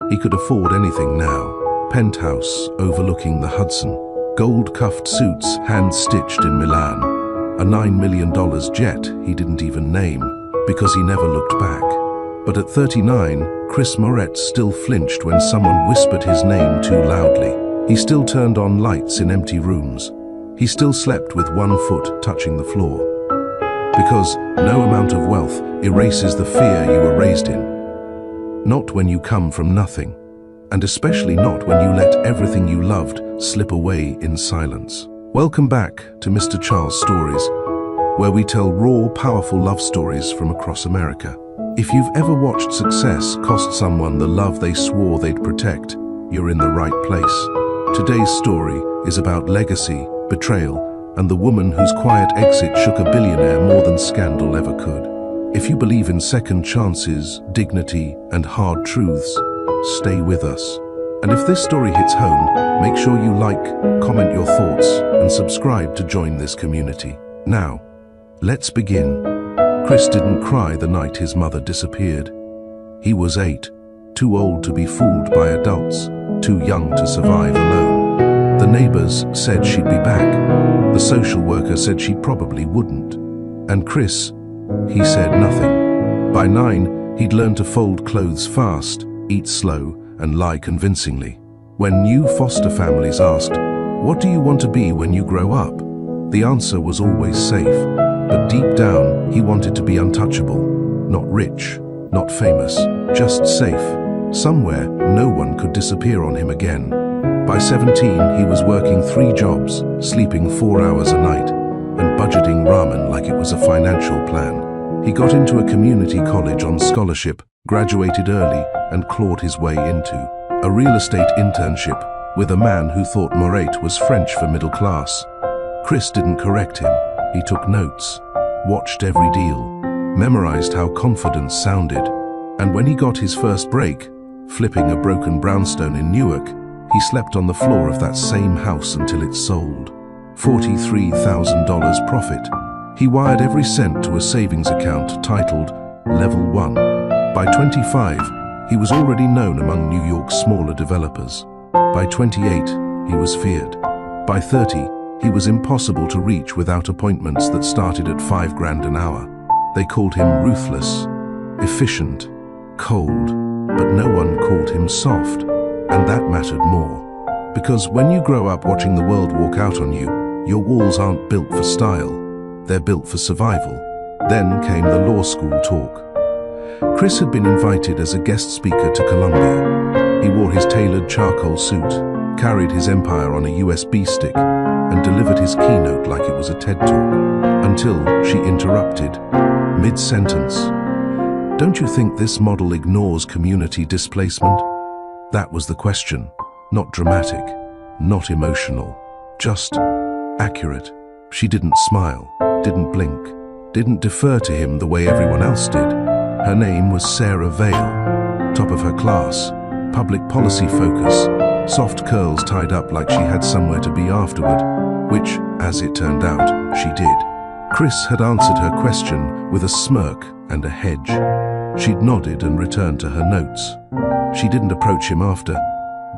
He could afford anything now. Penthouse overlooking the Hudson. Gold-cuffed suits hand-stitched in Milan. A $9 million jet he didn't even name because he never looked back. But at 39, Chris Moretz still flinched when someone whispered his name too loudly. He still turned on lights in empty rooms. He still slept with one foot touching the floor. Because no amount of wealth erases the fear you were raised in. Not when you come from nothing, and especially not when you let everything you loved slip away in silence. Welcome back to Mr. Charles Stories, where we tell raw, powerful love stories from across America. If you've ever watched success cost someone the love they swore they'd protect, you're in the right place. Today's story is about legacy, betrayal, and the woman whose quiet exit shook a billionaire more than scandal ever could. If you believe in second chances, dignity, and hard truths, stay with us. And if this story hits home, make sure you like, comment your thoughts, and subscribe to join this community. Now, let's begin. Chris didn't cry the night his mother disappeared. He was 8, too old to be fooled by adults, too young to survive alone. The neighbors said she'd be back. The social worker said she probably wouldn't. And Chris, he said nothing. By 9, he'd learned to fold clothes fast, eat slow, and lie convincingly. When new foster families asked, "What do you want to be when you grow up?" the answer was always safe. But deep down, he wanted to be untouchable. Not rich, not famous, just safe. Somewhere, no one could disappear on him again. By 17, he was working 3 jobs, sleeping 4 hours a night, and budgeting ramen like it was a financial plan. He got into a community college on scholarship, graduated early, and clawed his way into a real estate internship with a man who thought Moret was French for middle class. Chris didn't correct him. He took notes, watched every deal, memorized how confidence sounded, and when he got his first break, flipping a broken brownstone in Newark, he slept on the floor of that same house until it sold. $43,000 profit. He wired every cent to a savings account titled Level 1. By 25, he was already known among New York's smaller developers. By 28, he was feared. By 30, he was impossible to reach without appointments that started at $5,000 an hour. They called him ruthless, efficient, cold, but no one called him soft. And that mattered more. Because when you grow up watching the world walk out on you, your walls aren't built for style, they're built for survival. Then came the law school talk. Chris had been invited as a guest speaker to Columbia. He wore his tailored charcoal suit, carried his empire on a USB stick, and delivered his keynote like it was a TED Talk, until she interrupted, mid-sentence. "Don't you think this model ignores community displacement?" That was the question. Not dramatic, not emotional, just accurate. She didn't smile, didn't blink, didn't defer to him the way everyone else did. Her name was Sarah Vale, top of her class, public policy focus, soft curls tied up like she had somewhere to be afterward, which, as it turned out, she did. Chris had answered her question with a smirk and a hedge. She'd nodded and returned to her notes. She didn't approach him after,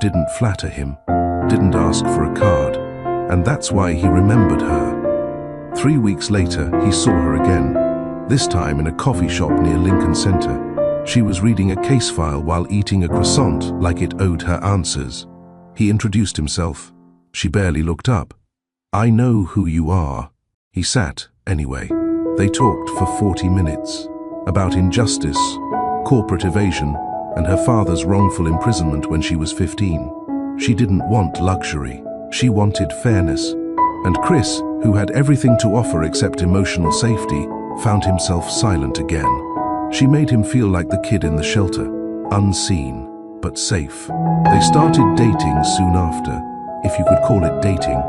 didn't flatter him, didn't ask for a card, and that's why he remembered her. 3 weeks later, he saw her again, this time in a coffee shop near Lincoln Center. She was reading a case file while eating a croissant like it owed her answers. He introduced himself. She barely looked up. "I know who you are." He sat, anyway. They talked for 40 minutes, about injustice, corporate evasion, and her father's wrongful imprisonment when she was 15. She didn't want luxury. She wanted fairness. And Chris, who had everything to offer except emotional safety, found himself silent again. She made him feel like the kid in the shelter, unseen, but safe. They started dating soon after, if you could call it dating.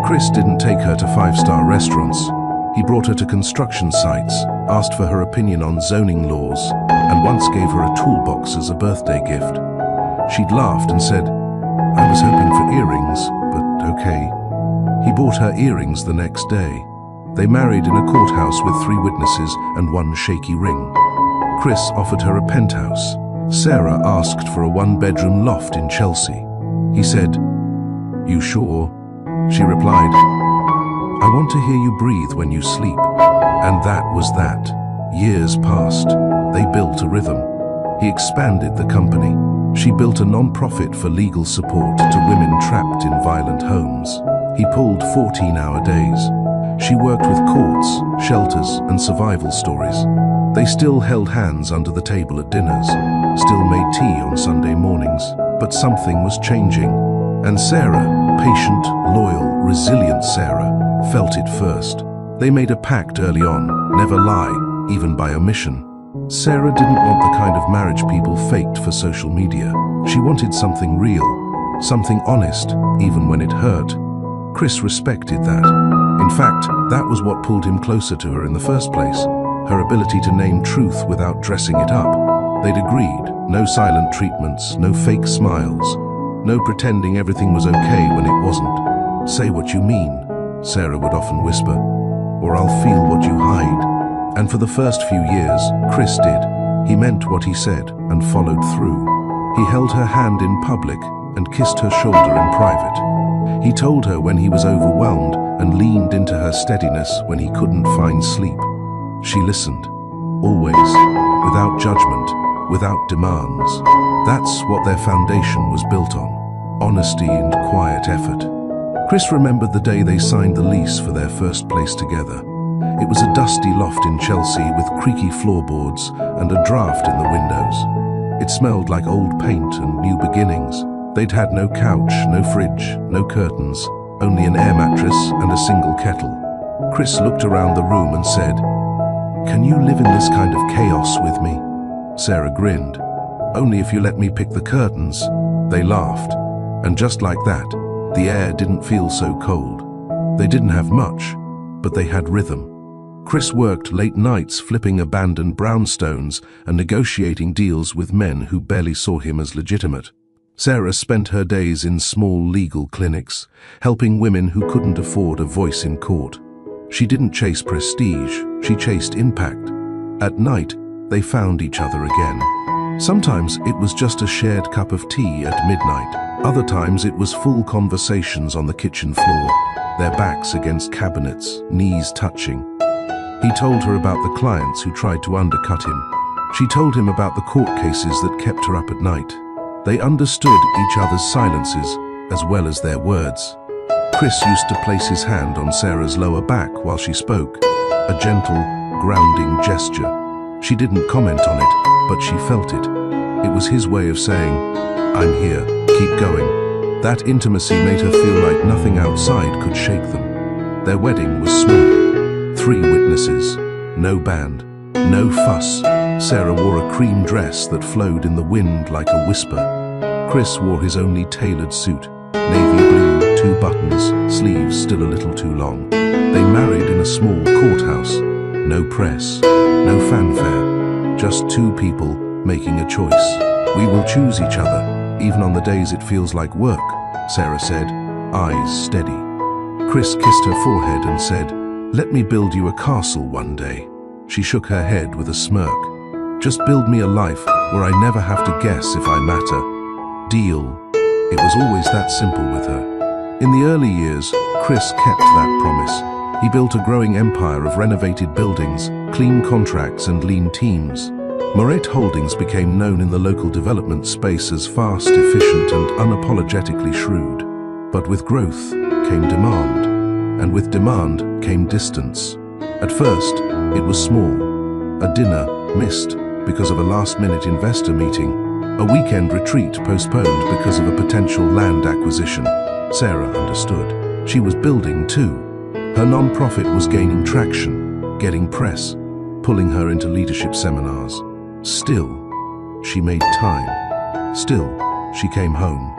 Chris didn't take her to 5-star restaurants. He brought her to construction sites, asked for her opinion on zoning laws, and once gave her a toolbox as a birthday gift. She'd laughed and said, "I was hoping for earrings, but okay." He bought her earrings the next day. They married in a courthouse with 3 witnesses and 1 shaky ring. Chris offered her a penthouse, Sarah asked for a one-bedroom loft in Chelsea. He said, "You sure?" She replied, "I want to hear you breathe when you sleep." And that was that. Years passed. They built a rhythm. He expanded the company. She built a non-profit for legal support to women trapped in violent homes. He pulled 14-hour days. She worked with courts, shelters, and survival stories. They still held hands under the table at dinners, still made tea on Sunday mornings, but something was changing. And Sarah, patient, loyal, resilient Sarah, felt it first. They made a pact early on, never lie, even by omission. Sarah didn't want the kind of marriage people faked for social media. She wanted something real, something honest, even when it hurt. Chris respected that. In fact, that was what pulled him closer to her in the first place, her ability to name truth without dressing it up. They'd agreed, no silent treatments, no fake smiles, no pretending everything was okay when it wasn't. "Say what you mean," Sarah would often whisper, "or I'll feel what you hide." And for the first few years, Chris did. He meant what he said and followed through. He held her hand in public and kissed her shoulder in private. He told her when he was overwhelmed and leaned into her steadiness when he couldn't find sleep. She listened, always, without judgment, without demands. That's what their foundation was built on, honesty and quiet effort. Chris remembered the day they signed the lease for their first place together. It was a dusty loft in Chelsea with creaky floorboards and a draft in the windows. It smelled like old paint and new beginnings. They'd had no couch, no fridge, no curtains, only an air mattress and a single kettle. Chris looked around the room and said, "Can you live in this kind of chaos with me?" Sarah grinned. "Only if you let me pick the curtains." They laughed, and just like that, the air didn't feel so cold. They didn't have much, but they had rhythm. Chris worked late nights flipping abandoned brownstones and negotiating deals with men who barely saw him as legitimate. Sarah spent her days in small legal clinics, helping women who couldn't afford a voice in court. She didn't chase prestige, she chased impact. At night, they found each other again. Sometimes it was just a shared cup of tea at midnight. Other times it was full conversations on the kitchen floor, their backs against cabinets, knees touching. He told her about the clients who tried to undercut him. She told him about the court cases that kept her up at night. They understood each other's silences as well as their words. Chris used to place his hand on Sarah's lower back while she spoke, a gentle, grounding gesture. She didn't comment on it, but she felt it. It was his way of saying, "I'm here, keep going." That intimacy made her feel like nothing outside could shake them. Their wedding was small. 3 witnesses, no band, no fuss. Sarah wore a cream dress that flowed in the wind like a whisper. Chris wore his only tailored suit, navy blue, 2 buttons, sleeves still a little too long. They married in a small courthouse. No press, no fanfare, just 2 people making a choice. "We will choose each other, even on the days it feels like work," Sarah said, eyes steady. Chris kissed her forehead and said, "Let me build you a castle one day." She shook her head with a smirk. "Just build me a life where I never have to guess if I matter." Deal. It was always that simple with her. In the early years, Chris kept that promise. He built a growing empire of renovated buildings, clean contracts and lean teams. Moret Holdings became known in the local development space as fast, efficient and unapologetically shrewd. But with growth came demand, and with demand came distance. At first, it was small. A dinner missed because of a last-minute investor meeting, a weekend retreat postponed because of a potential land acquisition. Sarah understood. She was building too. Her non-profit was gaining traction, getting press, pulling her into leadership seminars. Still, she made time. Still, she came home.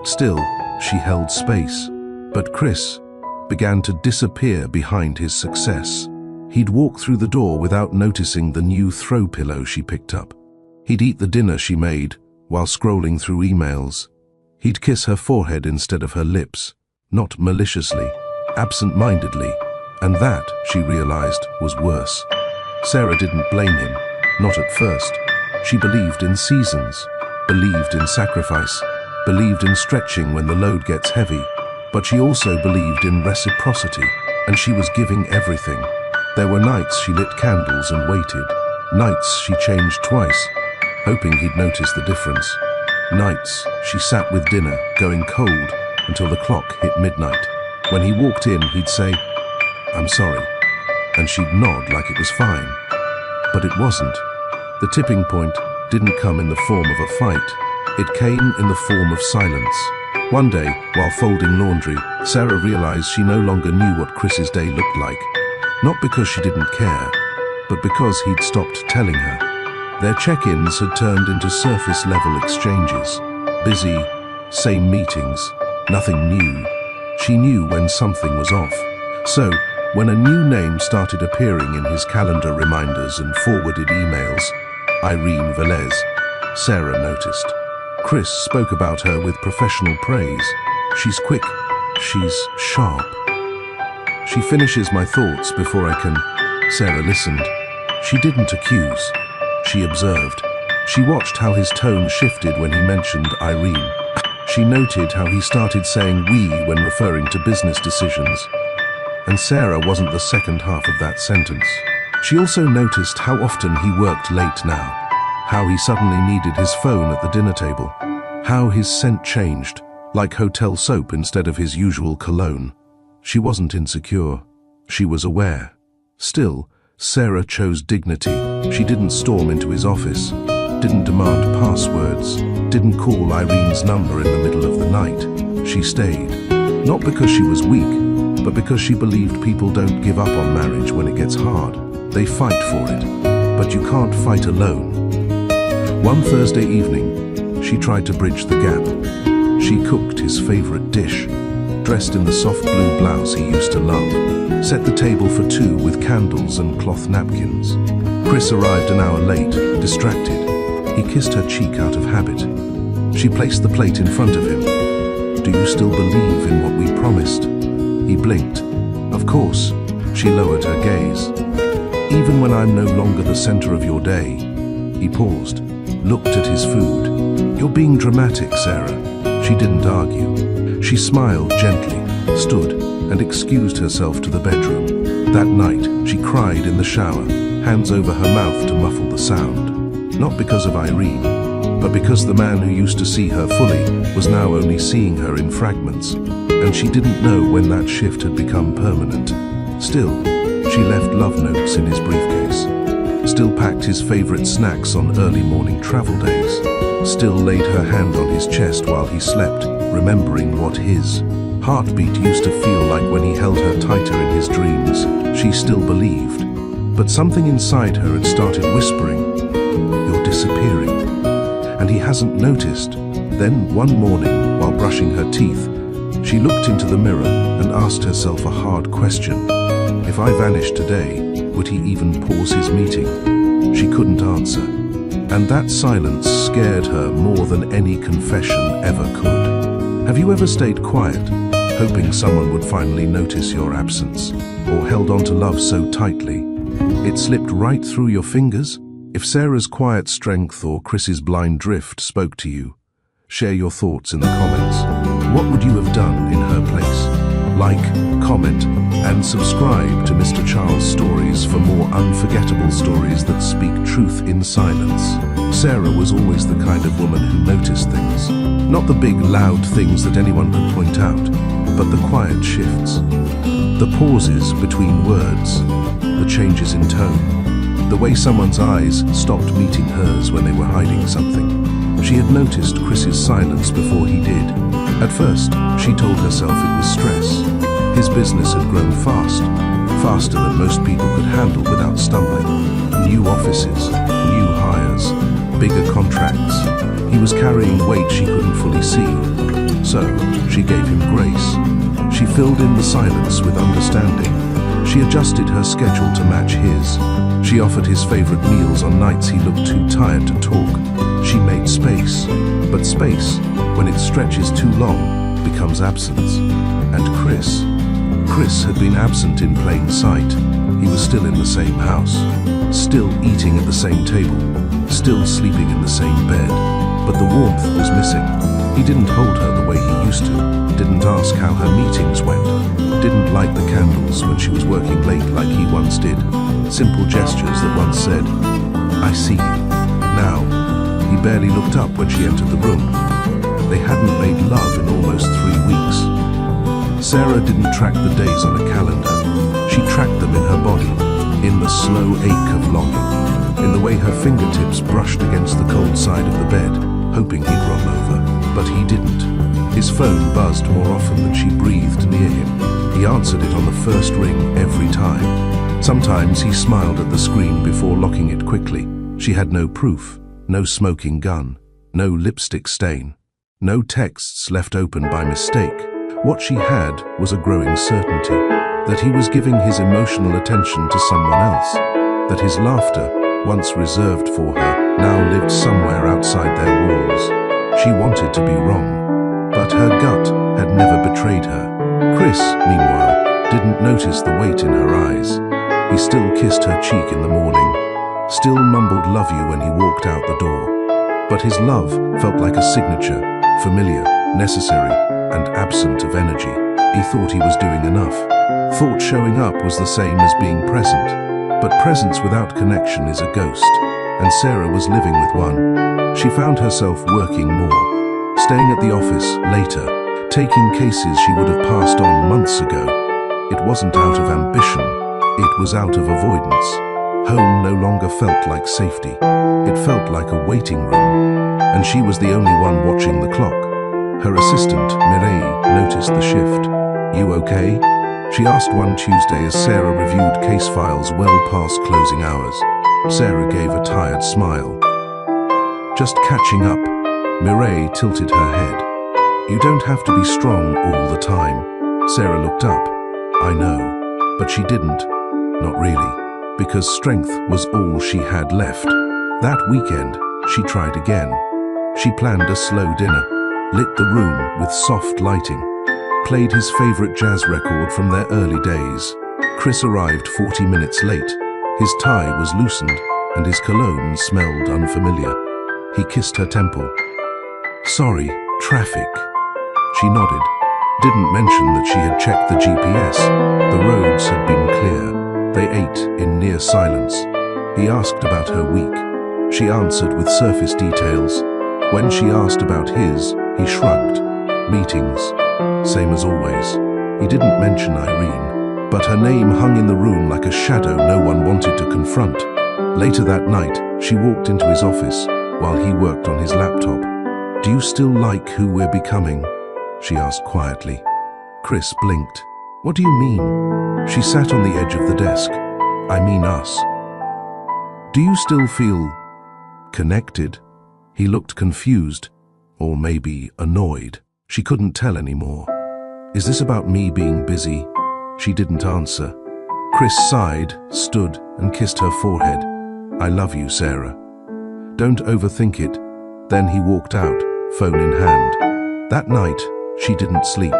Still, she held space. But Chris began to disappear behind his success. He'd walk through the door without noticing the new throw pillow she picked up. He'd eat the dinner she made while scrolling through emails. He'd kiss her forehead instead of her lips, not maliciously, absent-mindedly, and that, she realized, was worse. Sarah didn't blame him, not at first. She believed in seasons, believed in sacrifice, believed in stretching when the load gets heavy, but she also believed in reciprocity, and she was giving everything. There were nights she lit candles and waited, nights she changed twice, hoping he'd notice the difference. Nights she sat with dinner, going cold, until the clock hit midnight. When he walked in, he'd say, "I'm sorry," and she'd nod like it was fine. But it wasn't. The tipping point didn't come in the form of a fight. It came in the form of silence. One day, while folding laundry, Sarah realized she no longer knew what Chris's day looked like. Not because she didn't care, but because he'd stopped telling her. Their check-ins had turned into surface-level exchanges. Busy, same meetings, nothing new. She knew when something was off. So, when a new name started appearing in his calendar reminders and forwarded emails, Irene Velez, Sarah noticed. Chris spoke about her with professional praise. "She's quick, she's sharp. She finishes my thoughts before I can..." Sarah listened. She didn't accuse. She observed. She watched how his tone shifted when he mentioned Irene. She noted how he started saying "we" when referring to business decisions. And Sarah wasn't the second half of that sentence. She also noticed how often he worked late now, how he suddenly needed his phone at the dinner table, how his scent changed, like hotel soap instead of his usual cologne. She wasn't insecure. She was aware. Still, Sarah chose dignity. She didn't storm into his office, didn't demand passwords, didn't call Irene's number in the middle of the night. She stayed, not because she was weak, but because she believed people don't give up on marriage when it gets hard. They fight for it, but you can't fight alone. One Thursday evening, she tried to bridge the gap. She cooked his favorite dish, dressed in the soft blue blouse he used to love, set the table for two with candles and cloth napkins. Chris arrived an hour late, distracted. He kissed her cheek out of habit. She placed the plate in front of him. "Do you still believe in what we promised?" He blinked. "Of course." She lowered her gaze. "Even when I'm no longer the center of your day." He paused, looked at his food. "You're being dramatic, Sarah." She didn't argue. She smiled gently, stood, and excused herself to the bedroom. That night, she cried in the shower, hands over her mouth to muffle the sound. Not because of Irene, but because the man who used to see her fully was now only seeing her in fragments, and she didn't know when that shift had become permanent. Still, she left love notes in his briefcase, still packed his favorite snacks on early morning travel days, still laid her hand on his chest while he slept, remembering what his heartbeat used to feel like when he held her tighter in his dreams. She still believed, but something inside her had started whispering, "You're disappearing." And he hasn't noticed. Then one morning, while brushing her teeth, she looked into the mirror and asked herself a hard question. If I vanished today, would he even pause his meeting? She couldn't answer. And that silence scared her more than any confession ever could. Have you ever stayed quiet, hoping someone would finally notice your absence? Or held on to love so tightly it slipped right through your fingers? If Sarah's quiet strength or Chris's blind drift spoke to you, share your thoughts in the comments. What would you have done in her place? Like, comment, and subscribe to Mr. Charles Stories for more unforgettable stories that speak truth in silence. Sarah was always the kind of woman who noticed things. Not the big, loud things that anyone could point out, but the quiet shifts. The pauses between words, the changes in tone, the way someone's eyes stopped meeting hers when they were hiding something. She had noticed Chris's silence before he did. At first, she told herself it was stress. His business had grown fast, faster than most people could handle without stumbling. New offices, new hires, bigger contracts. He was carrying weight she couldn't fully see. So, she gave him grace. She filled in the silence with understanding. She adjusted her schedule to match his. She offered his favorite meals on nights he looked too tired to talk. She made space. But space, when it stretches too long, becomes absence. And Chris had been absent in plain sight. He was still in the same house. still eating at the same table, still sleeping in the same bed, but the warmth was missing. He didn't hold her the way he used to, didn't ask how her meetings went, didn't light the candles when she was working late like he once did. Simple gestures that once said, "I see you." Now, he barely looked up when she entered the room. They hadn't made love in almost 3 weeks. Sarah didn't track the days on a calendar. She tracked them in her body, in the slow ache of longing, in the way her fingertips brushed against the cold side of the bed, hoping he'd roll over. But he didn't. His phone buzzed more often than she breathed near him. He answered it on the first ring every time. Sometimes he smiled at the screen before locking it quickly. She had no proof, no smoking gun, no lipstick stain, no texts left open by mistake. What she had was a growing certainty that he was giving his emotional attention to someone else, that his laughter, once reserved for her, now lived somewhere outside their walls. She wanted to be wrong, but her gut had never betrayed her. Chris, meanwhile, didn't notice the weight in her eyes. He still kissed her cheek in the morning, still mumbled "love you" when he walked out the door. But his love felt like a signature, familiar, necessary, and absent of energy. He thought he was doing enough. Thought showing up was the same as being present. But presence without connection is a ghost, and Sarah was living with one. She found herself working more, staying at the office later, taking cases she would have passed on months ago. It wasn't out of ambition, it was out of avoidance. Home no longer felt like safety. It felt like a waiting room, and she was the only one watching the clock. Her assistant, Mireille, noticed the shift. "You okay?" she asked one Tuesday as Sarah reviewed case files well past closing hours. Sarah gave a tired smile. "Just catching up." Mireille tilted her head. "You don't have to be strong all the time." Sarah looked up. "I know." But she didn't. Not really. Because strength was all she had left. That weekend, she tried again. She planned a slow dinner, lit the room with soft lighting, played his favorite jazz record from their early days. Chris arrived 40 minutes late. His tie was loosened, and his cologne smelled unfamiliar. He kissed her temple. "Sorry, traffic." She nodded, didn't mention that she had checked the GPS. The roads had been clear. They ate in near silence. He asked about her week. She answered with surface details. When she asked about his, he shrugged. Meetings, same as always. He didn't mention Irene, but her name hung in the room like a shadow no one wanted to confront. Later that night, she walked into his office while he worked on his laptop. "Do you still like who we're becoming?" she asked quietly. Chris blinked. "What do you mean?" She sat on the edge of the desk. "I mean us. Do you still feel connected?" He looked confused, or maybe annoyed. She couldn't tell anymore. "Is this about me being busy?" She didn't answer. Chris sighed, stood, and kissed her forehead. "I love you, Sarah. Don't overthink it." Then he walked out, phone in hand. That night, she didn't sleep.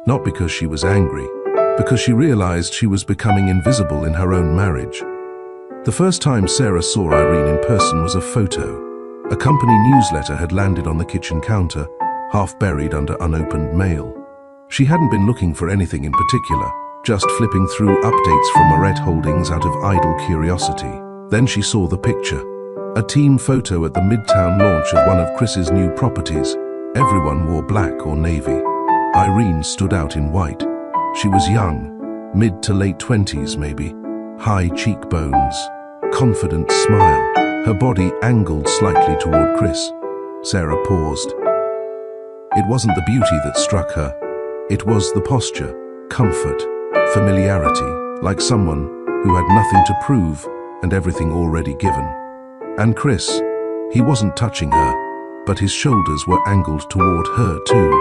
Not because she was angry, because she realized she was becoming invisible in her own marriage. The first time Sarah saw Irene in person was a photo. A company newsletter had landed on the kitchen counter, half buried under unopened mail. She hadn't been looking for anything in particular, just flipping through updates from Moret Holdings out of idle curiosity. Then she saw the picture. A team photo at the Midtown launch of one of Chris's new properties. Everyone wore black or navy. Irene stood out in white. She was young, mid to late 20s maybe. High cheekbones, confident smile, her body angled slightly toward Chris. Sarah paused. It wasn't the beauty that struck her. It was the posture, comfort, familiarity, like someone who had nothing to prove and everything already given. And Chris, he wasn't touching her, but his shoulders were angled toward her too.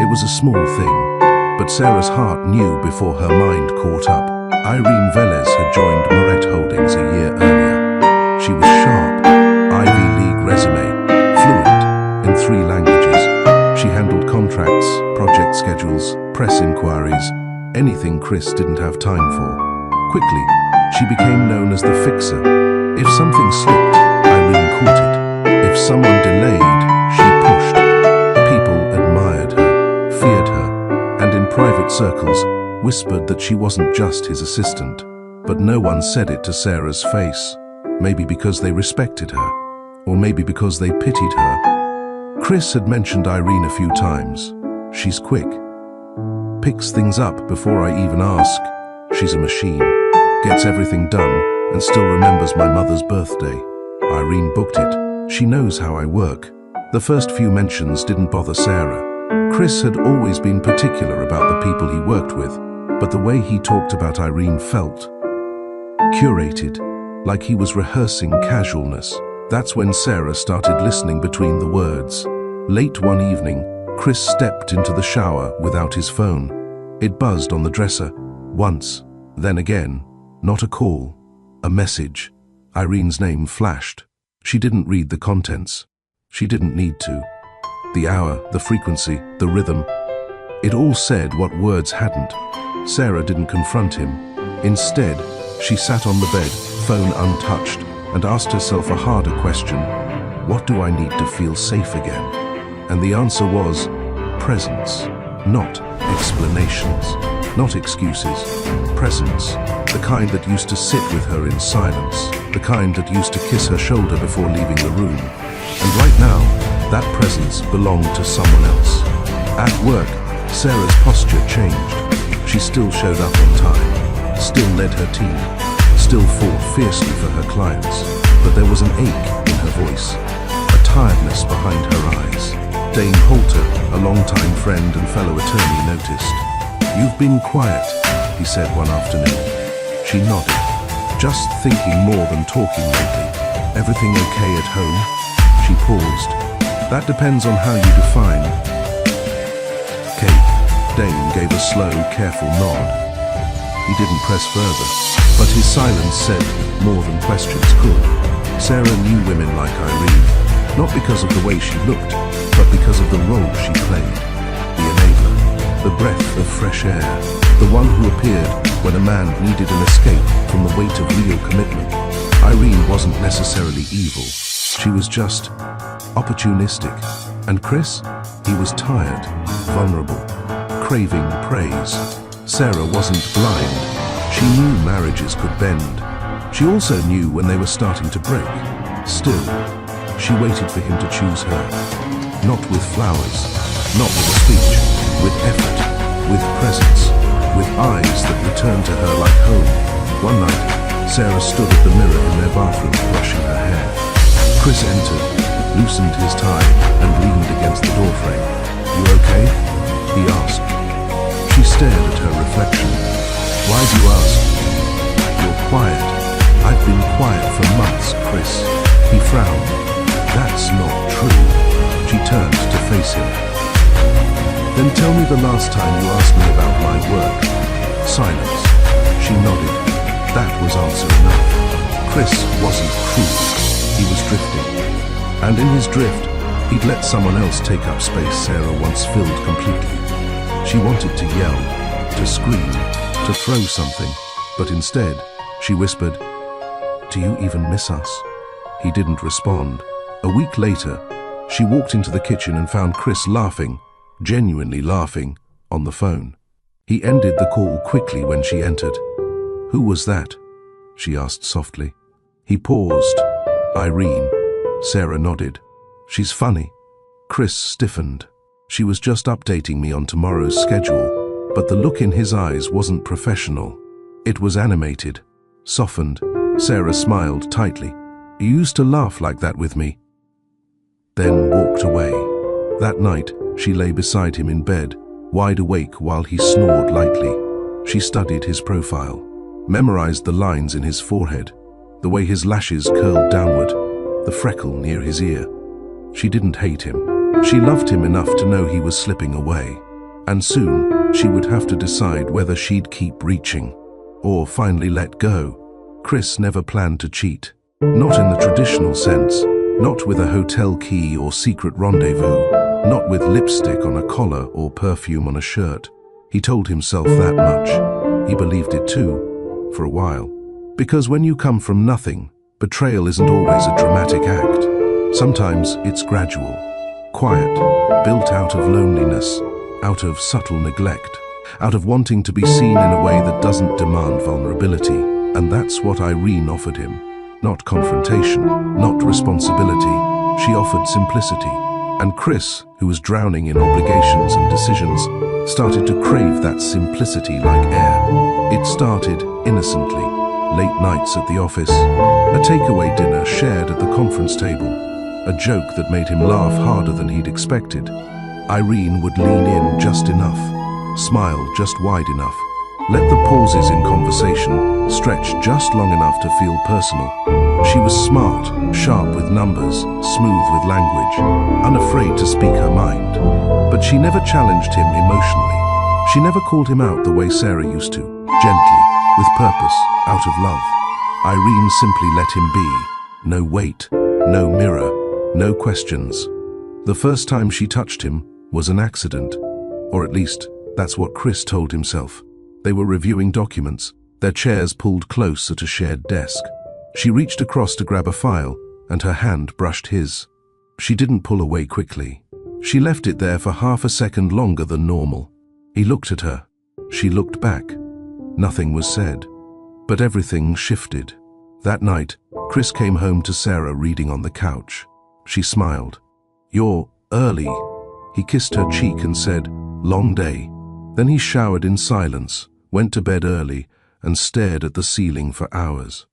It was a small thing, but Sarah's heart knew before her mind caught up. Irene Velez had joined Moret Holdings a year earlier. She was sharp, Ivy League resume, fluent in 3 languages. She handled contracts, project schedules, press inquiries, anything Chris didn't have time for. Quickly, She became known as the fixer. If something slipped, Irene caught it. If someone delayed, she pushed. People admired her, feared her, and in private circles whispered that she wasn't just his assistant. But no one said it to Sarah's face. Maybe because they respected her, or maybe because they pitied her. Chris had mentioned Irene a few times. She's quick. Picks things up before I even ask. She's a machine. Gets everything done and still remembers my mother's birthday. Irene booked it. She knows how I work. The first few mentions didn't bother Sarah. Chris had always been particular about the people he worked with, but the way he talked about Irene felt curated, like he was rehearsing casualness. That's when Sarah started listening between the words. Late one evening, Chris stepped into the shower without his phone. It buzzed on the dresser, once, then again. Not a call, a message. Irene's name flashed. She didn't read the contents. She didn't need to. The hour, the frequency, the rhythm. It all said what words hadn't. Sarah didn't confront him. Instead, she sat on the bed, phone untouched, and asked herself a harder question. What do I need to feel safe again? And the answer was presence, not explanations, not excuses. Presence, the kind that used to sit with her in silence, the kind that used to kiss her shoulder before leaving the room. And right now, that presence belonged to someone else. At work, Sarah's posture changed. She still showed up on time, still led her team, still fought fiercely for her clients, but there was an ache in her voice, a tiredness behind her eyes. Dane Holter, a longtime friend and fellow attorney, noticed. "You've been quiet," he said one afternoon. She nodded. "Just thinking more than talking lately. Everything okay at home?" She paused. "That depends on how you define cake." Dane gave a slow, careful nod. He didn't press further, but his silence said more than questions could. Sarah knew women like Irene, not because of the way she looked, but because of the role she played. The enabler, the breath of fresh air, the one who appeared when a man needed an escape from the weight of real commitment. Irene wasn't necessarily evil. She was just opportunistic. And Chris? He was tired, vulnerable, craving praise. Sarah wasn't blind. She knew marriages could bend. She also knew when they were starting to break. Still, she waited for him to choose her. Not with flowers, not with a speech, with effort, with presence, with eyes that returned to her like home. One night, Sarah stood at the mirror in their bathroom brushing her hair. Chris entered, loosened his tie, and leaned against the doorframe. "You okay?" he asked. She stared at her reflection. "Why do you ask?" "You're quiet." "I've been quiet for months, Chris." He frowned. "That's not true." She turned to face him. "Then tell me the last time you asked me about my work." Silence. She nodded. That was answer enough. Chris wasn't cruel. He was drifting. And in his drift, he'd let someone else take up space Sarah once filled completely. She wanted to yell, to scream, to throw something, but instead, she whispered, "Do you even miss us?" He didn't respond. A week later, she walked into the kitchen and found Chris laughing, genuinely laughing, on the phone. He ended the call quickly when she entered. "Who was that?" she asked softly. He paused. "Irene." Sarah nodded. "She's funny." Chris stiffened. She was just updating me on tomorrow's schedule, but the look in his eyes wasn't professional. It was animated, softened. Sarah smiled tightly. "You used to laugh like that with me." Then walked away. That night, she lay beside him in bed, wide awake while he snored lightly. She studied his profile, memorized the lines in his forehead, the way his lashes curled downward, the freckle near his ear. She didn't hate him. She loved him enough to know he was slipping away. And soon, she would have to decide whether she'd keep reaching, or finally let go. Chris never planned to cheat. Not in the traditional sense. Not with a hotel key or secret rendezvous. Not with lipstick on a collar or perfume on a shirt. He told himself that much. He believed it too, for a while. Because when you come from nothing, betrayal isn't always a dramatic act. Sometimes it's gradual, quiet, built out of loneliness, out of subtle neglect, out of wanting to be seen in a way that doesn't demand vulnerability. And that's what Irene offered him. Not confrontation, not responsibility. She offered simplicity. And Chris, who was drowning in obligations and decisions, started to crave that simplicity like air. It started innocently. Late nights at the office, a takeaway dinner shared at the conference table, a joke that made him laugh harder than he'd expected. Irene would lean in just enough, smile just wide enough, let the pauses in conversation stretch just long enough to feel personal. She was smart, sharp with numbers, smooth with language, unafraid to speak her mind. But she never challenged him emotionally. She never called him out the way Sarah used to, gently, with purpose, out of love. Irene simply let him be. No weight, no mirror, no questions. The first time she touched him was an accident. Or at least, that's what Chris told himself. They were reviewing documents, their chairs pulled close at a shared desk. She reached across to grab a file, and her hand brushed his. She didn't pull away quickly. She left it there for half a second longer than normal. He looked at her. She looked back. Nothing was said. But everything shifted. That night, Chris came home to Sarah reading on the couch. She smiled. "You're early." He kissed her cheek and said, "Long day." Then he showered in silence, went to bed early, and stared at the ceiling for hours.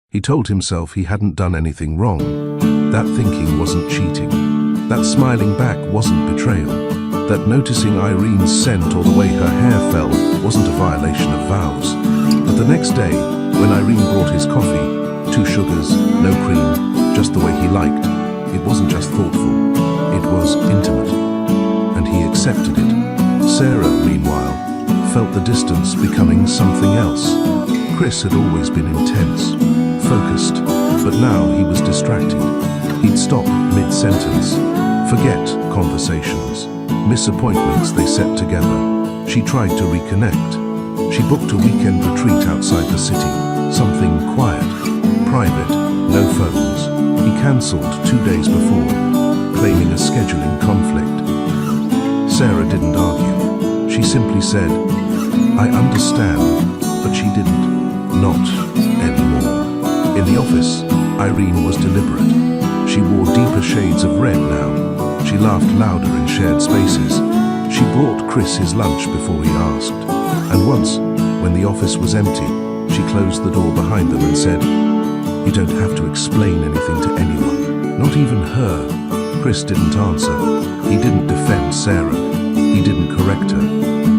He told himself he hadn't done anything wrong. That thinking wasn't cheating. That smiling back wasn't betrayal. That noticing Irene's scent or the way her hair fell wasn't a violation of vows. But the next day, when Irene brought his coffee, 2 sugars, no cream, just the way he liked, it wasn't just thoughtful, it was intimate. And he accepted it. Sarah, meanwhile, felt the distance becoming something else. Chris had always been intense, focused, but now he was distracted. He'd stop mid-sentence, forget conversations, miss appointments they set together. She tried to reconnect. She booked a weekend retreat outside the city, something quiet, private, no phones. He cancelled 2 days before, claiming a scheduling conflict. Sarah didn't argue. She simply said, "I understand," but she didn't. Not anymore. In the office, Irene was deliberate. She wore deeper shades of red now. She laughed louder in shared spaces. She brought Chris his lunch before he asked. And once, when the office was empty, she closed the door behind them and said, "You don't have to explain anything to anyone, not even her." Chris didn't answer. He didn't defend Sarah. He didn't correct her.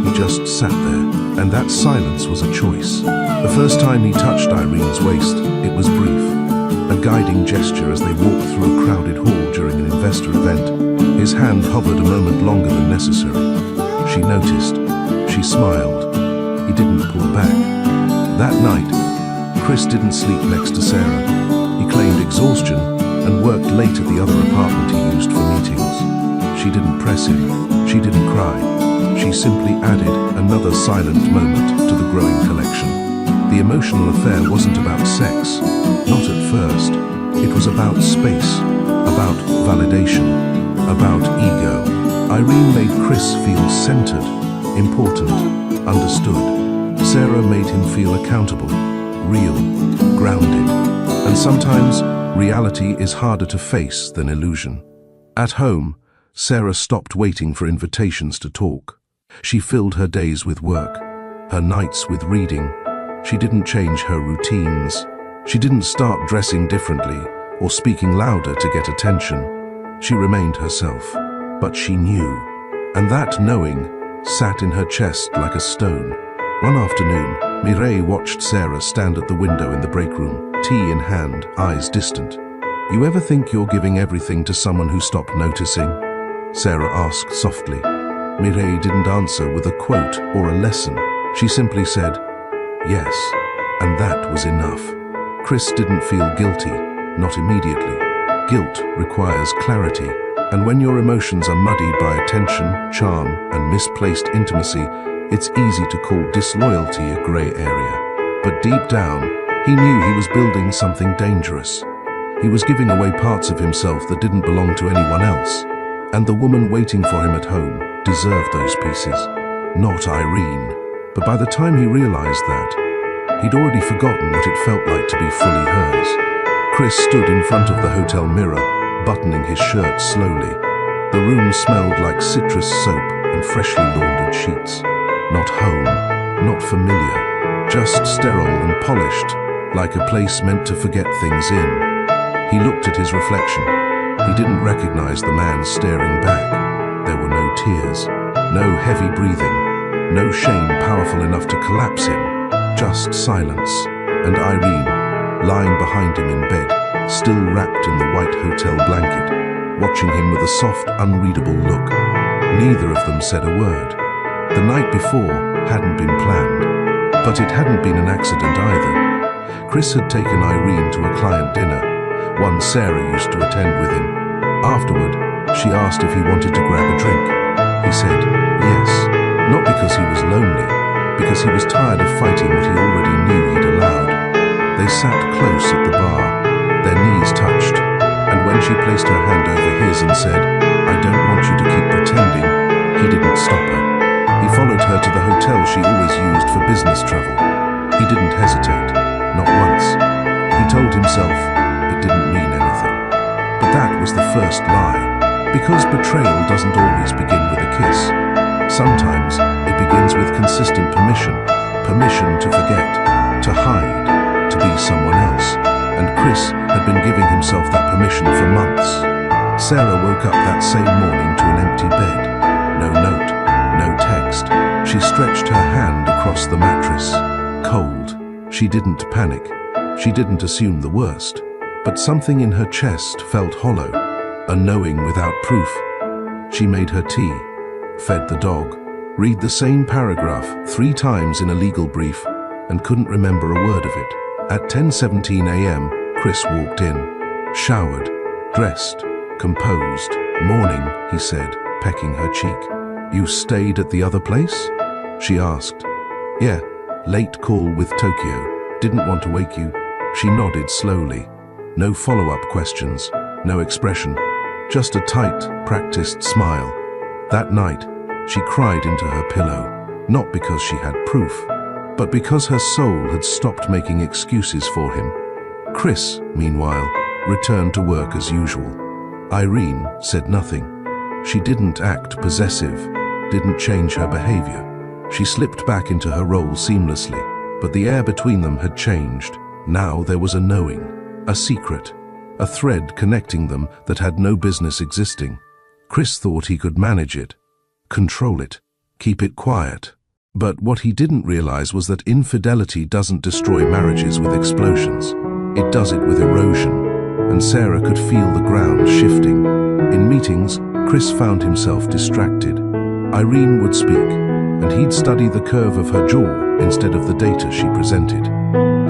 He just sat there, and that silence was a choice. The first time he touched Irene's waist, it was brief. A guiding gesture as they walked through a crowded hall during an investor event. His hand hovered a moment longer than necessary. She noticed. She smiled. He didn't pull back. That night, Chris didn't sleep next to Sarah. He claimed exhaustion and worked late at the other apartment he used for meetings. She didn't press him. She didn't cry. She simply added another silent moment to the growing collection. The emotional affair wasn't about sex. Not at first. It was about space, about validation, about ego. Irene made Chris feel centered, important, understood. Sarah made him feel accountable, real, grounded. And sometimes, reality is harder to face than illusion. At home, Sarah stopped waiting for invitations to talk. She filled her days with work, her nights with reading. She didn't change her routines. She didn't start dressing differently or speaking louder to get attention. She remained herself, but she knew. And that knowing sat in her chest like a stone. One afternoon, Mireille watched Sarah stand at the window in the break room, tea in hand, eyes distant. "You ever think you're giving everything to someone who stopped noticing?" Sarah asked softly. Mireille didn't answer with a quote or a lesson. She simply said, "Yes," and that was enough. Chris didn't feel guilty, not immediately. Guilt requires clarity, and when your emotions are muddied by attention, charm, and misplaced intimacy, it's easy to call disloyalty a gray area. But deep down, He knew he was building something dangerous. He was giving away parts of himself that didn't belong to anyone else. And the woman waiting for him at home deserved those pieces, not Irene. But by the time he realized that, he'd already forgotten what it felt like to be fully hers. Chris stood in front of the hotel mirror, buttoning his shirt slowly. The room smelled like citrus soap and freshly laundered sheets. Not home, not familiar, just sterile and polished, like a place meant to forget things in. He looked at his reflection. He didn't recognize the man staring back. There were no tears, no heavy breathing, no shame powerful enough to collapse him, just silence, and Irene, lying behind him in bed, still wrapped in the white hotel blanket, watching him with a soft, unreadable look. Neither of them said a word. The night before hadn't been planned, but it hadn't been an accident either. Chris had taken Irene to a client dinner, one Sarah used to attend with him. Afterward, she asked if he wanted to grab a drink. He said yes, not because he was lonely, because he was tired of fighting what he already knew he'd allowed. They sat close at the bar, their knees touched, and when she placed her hand over his and said, "I don't want you to keep pretending," he didn't stop her. He followed her to the hotel she always used for business travel. He didn't hesitate, not once. He told himself it didn't mean anything. But that was the first lie, because betrayal doesn't always begin with a kiss. Sometimes it begins with consistent permission to forget, to hide, to be someone else. And Chris had been giving himself that permission for months. Sarah woke up that same morning to an empty bed. No note, no text. She stretched her hand across the mattress. Cold. She didn't panic. She didn't assume the worst. But something in her chest felt hollow, a knowing without proof. She made her tea, fed the dog, read the same paragraph 3 times in a legal brief, and couldn't remember a word of it. At 10:17 a.m., Chris walked in, showered, dressed, composed. "Morning," he said, pecking her cheek. "You stayed at the other place?" she asked. "Yeah, late call with Tokyo. Didn't want to wake you." She nodded slowly. No follow-up questions, no expression, just a tight, practiced smile. That night, she cried into her pillow, not because she had proof, but because her soul had stopped making excuses for him. Chris, meanwhile, returned to work as usual. Irene said nothing. She didn't act possessive, didn't change her behavior. She slipped back into her role seamlessly, but the air between them had changed. Now there was a knowing, a secret, a thread connecting them that had no business existing. Chris thought he could manage it, control it, keep it quiet. But what he didn't realize was that infidelity doesn't destroy marriages with explosions. It does it with erosion, and Sarah could feel the ground shifting. In meetings, Chris found himself distracted. Irene would speak, and he'd study the curve of her jaw instead of the data she presented.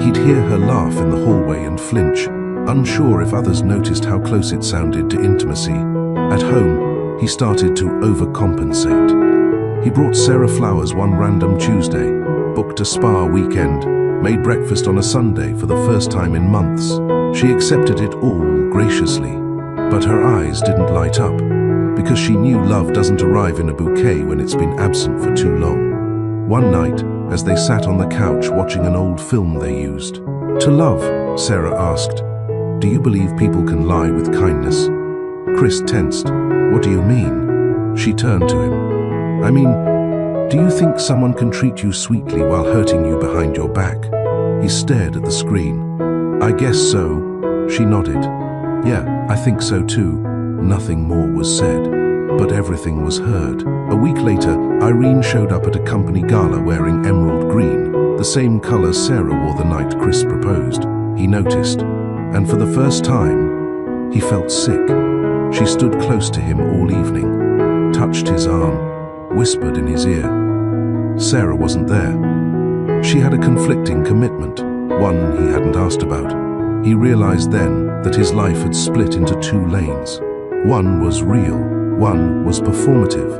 He'd hear her laugh in the hallway and flinch, unsure if others noticed how close it sounded to intimacy. At home, he started to overcompensate. He brought Sarah flowers one random Tuesday, booked a spa weekend, made breakfast on a Sunday for the first time in months. She accepted it all graciously, but her eyes didn't light up, because she knew love doesn't arrive in a bouquet when it's been absent for too long. One night, as they sat on the couch watching an old film they used, "To love," Sarah asked, "do you believe people can lie with kindness?" Chris tensed. "What do you mean?" She turned to him. "I mean, do you think someone can treat you sweetly while hurting you behind your back?" He stared at the screen. "I guess so." She nodded. "Yeah, I think so too." Nothing more was said, but everything was heard. A week later, Irene showed up at a company gala wearing emerald green, the same color Sarah wore the night Chris proposed. He noticed, and for the first time, he felt sick. She stood close to him all evening, touched his arm, whispered in his ear. Sarah wasn't there. She had a conflicting commitment, one he hadn't asked about. He realized then that his life had split into 2 lanes. One was real, one was performative,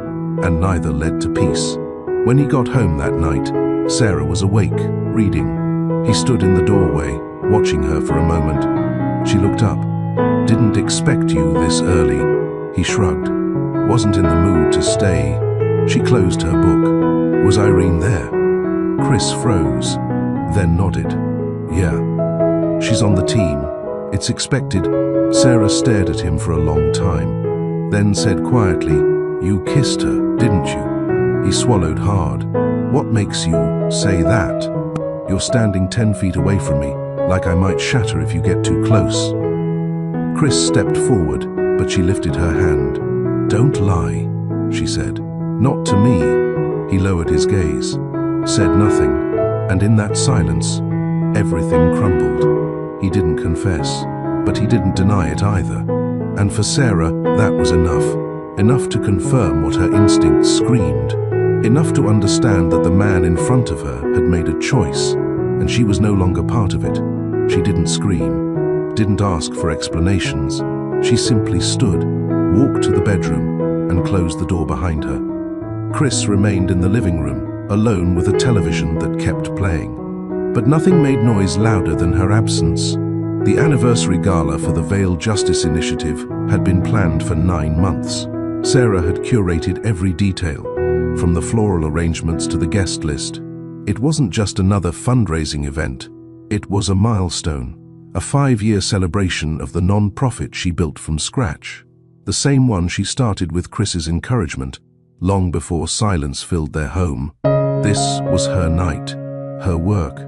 and neither led to peace. When he got home that night, Sarah was awake, reading. He stood in the doorway, watching her for a moment. She looked up. "Didn't expect you this early." He shrugged. "Wasn't in the mood to stay." She closed her book. "Was Irene there?" Chris froze, then nodded. "Yeah. She's on the team. It's expected." Sarah stared at him for a long time, then said quietly, "You kissed her, didn't you?" He swallowed hard. "What makes you say that? You're standing 10 feet away from me, like I might shatter if you get too close." Chris stepped forward, but she lifted her hand. "Don't lie," she said. "Not to me." He lowered his gaze, said nothing, and in that silence, everything crumbled. He didn't confess, but he didn't deny it either. And for Sarah, that was enough. Enough to confirm what her instincts screamed. Enough to understand that the man in front of her had made a choice, and she was no longer part of it. She didn't scream, didn't ask for explanations. She simply stood, walked to the bedroom, and closed the door behind her. Chris remained in the living room, alone with a television that kept playing. But nothing made noise louder than her absence. The anniversary gala for the Veil Justice Initiative had been planned for 9 months. Sarah had curated every detail, from the floral arrangements to the guest list. It wasn't just another fundraising event. It was a milestone, a 5-year celebration of the non-profit she built from scratch. The same one she started with Chris's encouragement, long before silence filled their home. This was her night, her work,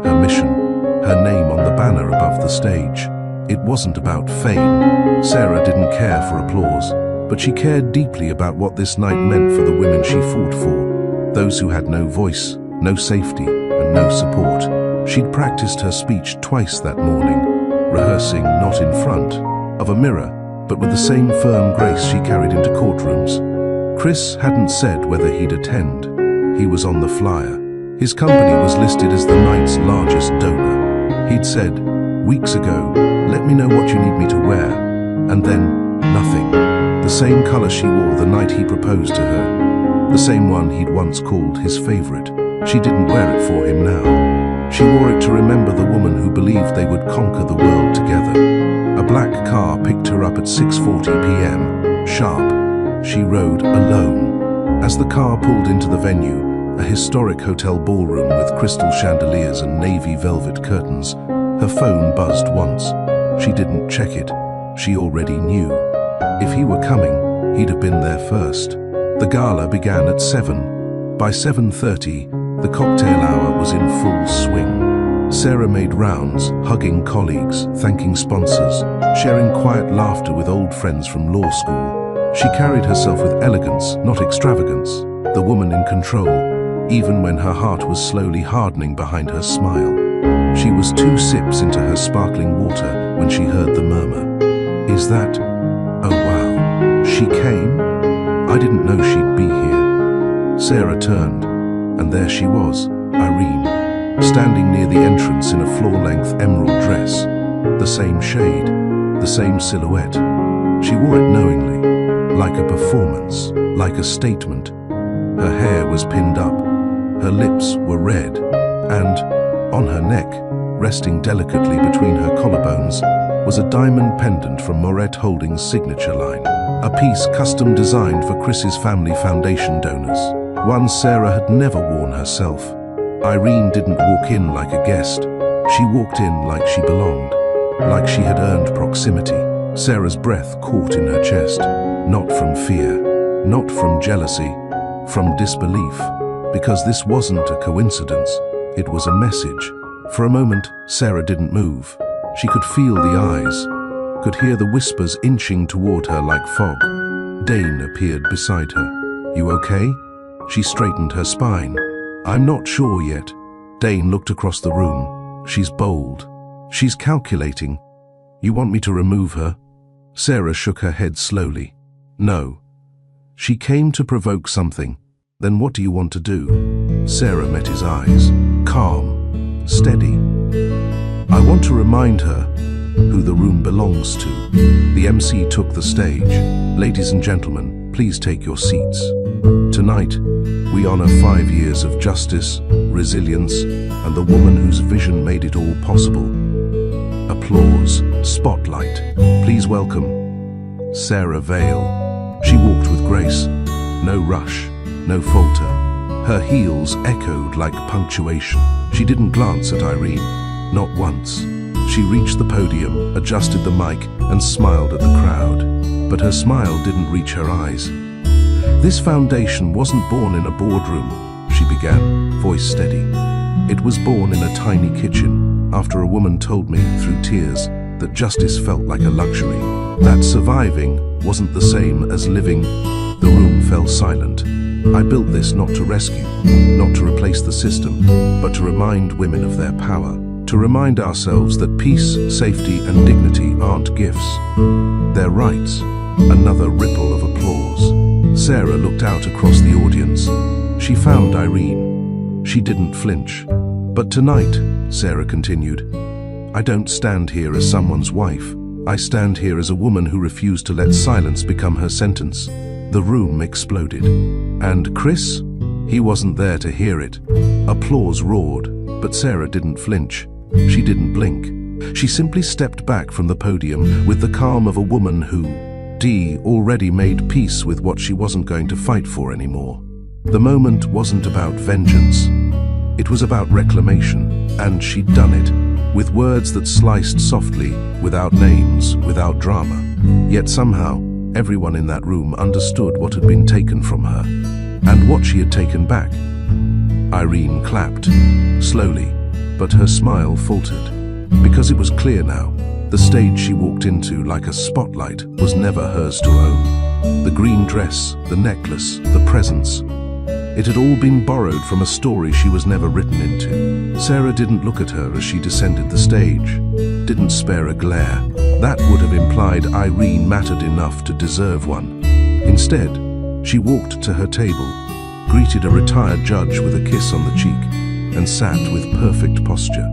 her mission, her name on the banner above the stage. It wasn't about fame. Sarah didn't care for applause, but she cared deeply about what this night meant for the women she fought for, those who had no voice, no safety, and no support. She'd practiced her speech twice that morning, rehearsing not in front of a mirror, but with the same firm grace she carried into courtrooms. Chris hadn't said whether he'd attend. He was on the flyer. His company was listed as the night's largest donor. He'd said, weeks ago, "Let me know what you need me to wear," and then nothing. The same color she wore the night he proposed to her. The same one he'd once called his favorite. She didn't wear it for him now. She wore it to remember the woman who believed they would conquer the world together. A black car picked her up at 6:40 p.m. sharp. She rode alone. As the car pulled into the venue, a historic hotel ballroom with crystal chandeliers and navy velvet curtains, her phone buzzed once. She didn't check it. She already knew. If he were coming, he'd have been there first. The gala began at 7. By 7:30, the cocktail hour was in full swing. Sarah made rounds, hugging colleagues, thanking sponsors, sharing quiet laughter with old friends from law school. She carried herself with elegance, not extravagance, the woman in control, even when her heart was slowly hardening behind her smile. She was 2 sips into her sparkling water when she heard the murmur. "Is that... oh wow, she came? I didn't know she'd be here." Sarah turned, and there she was, Irene, standing near the entrance in a floor-length emerald dress. The same shade, the same silhouette. She wore it knowingly, like a performance, like a statement. Her hair was pinned up, her lips were red, and on her neck, resting delicately between her collarbones, was a diamond pendant from Moret Holdings' signature line, a piece custom designed for Chris's family foundation donors, one Sarah had never worn herself. Irene didn't walk in like a guest. She walked in like she belonged, like she had earned proximity. Sarah's breath caught in her chest, not from fear, not from jealousy, from disbelief, because this wasn't a coincidence. It was a message. For a moment, Sarah didn't move. She could feel the eyes, could hear the whispers inching toward her like fog. Dane appeared beside her. "You okay?" She straightened her spine. "I'm not sure yet." Dane looked across the room. "She's bold. She's calculating. You want me to remove her?" Sarah shook her head slowly. "No. She came to provoke something. Then what do you want to do?" Sarah met his eyes, calm, steady. "I want to remind her who the room belongs to." The MC took the stage. "Ladies and gentlemen, please take your seats. Tonight, we honor 5 years of justice, resilience, and the woman whose vision made it all possible. applause, spotlight. Please welcome Sarah Vale. She walked with grace, no rush, no falter. Her heels echoed like punctuation. She didn't glance at Irene, not once. She reached the podium, adjusted the mic, and smiled at the crowd. But her smile didn't reach her eyes. This foundation wasn't born in a boardroom, she began, voice steady. It was born in a tiny kitchen, after a woman told me, through tears, that justice felt like a luxury, that surviving wasn't the same as living. The room fell silent. I built this not to rescue, not to replace the system, but to remind women of their power, to remind ourselves that peace, safety, and dignity aren't gifts. They're rights. Another ripple of applause. Sarah looked out across the audience. She found Irene. She didn't flinch. But tonight, Sarah continued, I don't stand here as someone's wife. I stand here as a woman who refused to let silence become her sentence. The room exploded. And Chris? He wasn't there to hear it. Applause roared, but Sarah didn't flinch. She didn't blink. She simply stepped back from the podium with the calm of a woman who, already made peace with what she wasn't going to fight for anymore. The moment wasn't about vengeance. It was about reclamation, and she'd done it, with words that sliced softly, without names, without drama. Yet somehow, everyone in that room understood what had been taken from her, and what she had taken back. Irene clapped, slowly, but her smile faltered, because it was clear now, the stage she walked into like a spotlight was never hers to own. The green dress, the necklace, the presents, it had all been borrowed from a story she was never written into. Sarah didn't look at her as she descended the stage, didn't spare a glare. That would have implied Irene mattered enough to deserve one. Instead, she walked to her table, greeted a retired judge with a kiss on the cheek, and sat with perfect posture.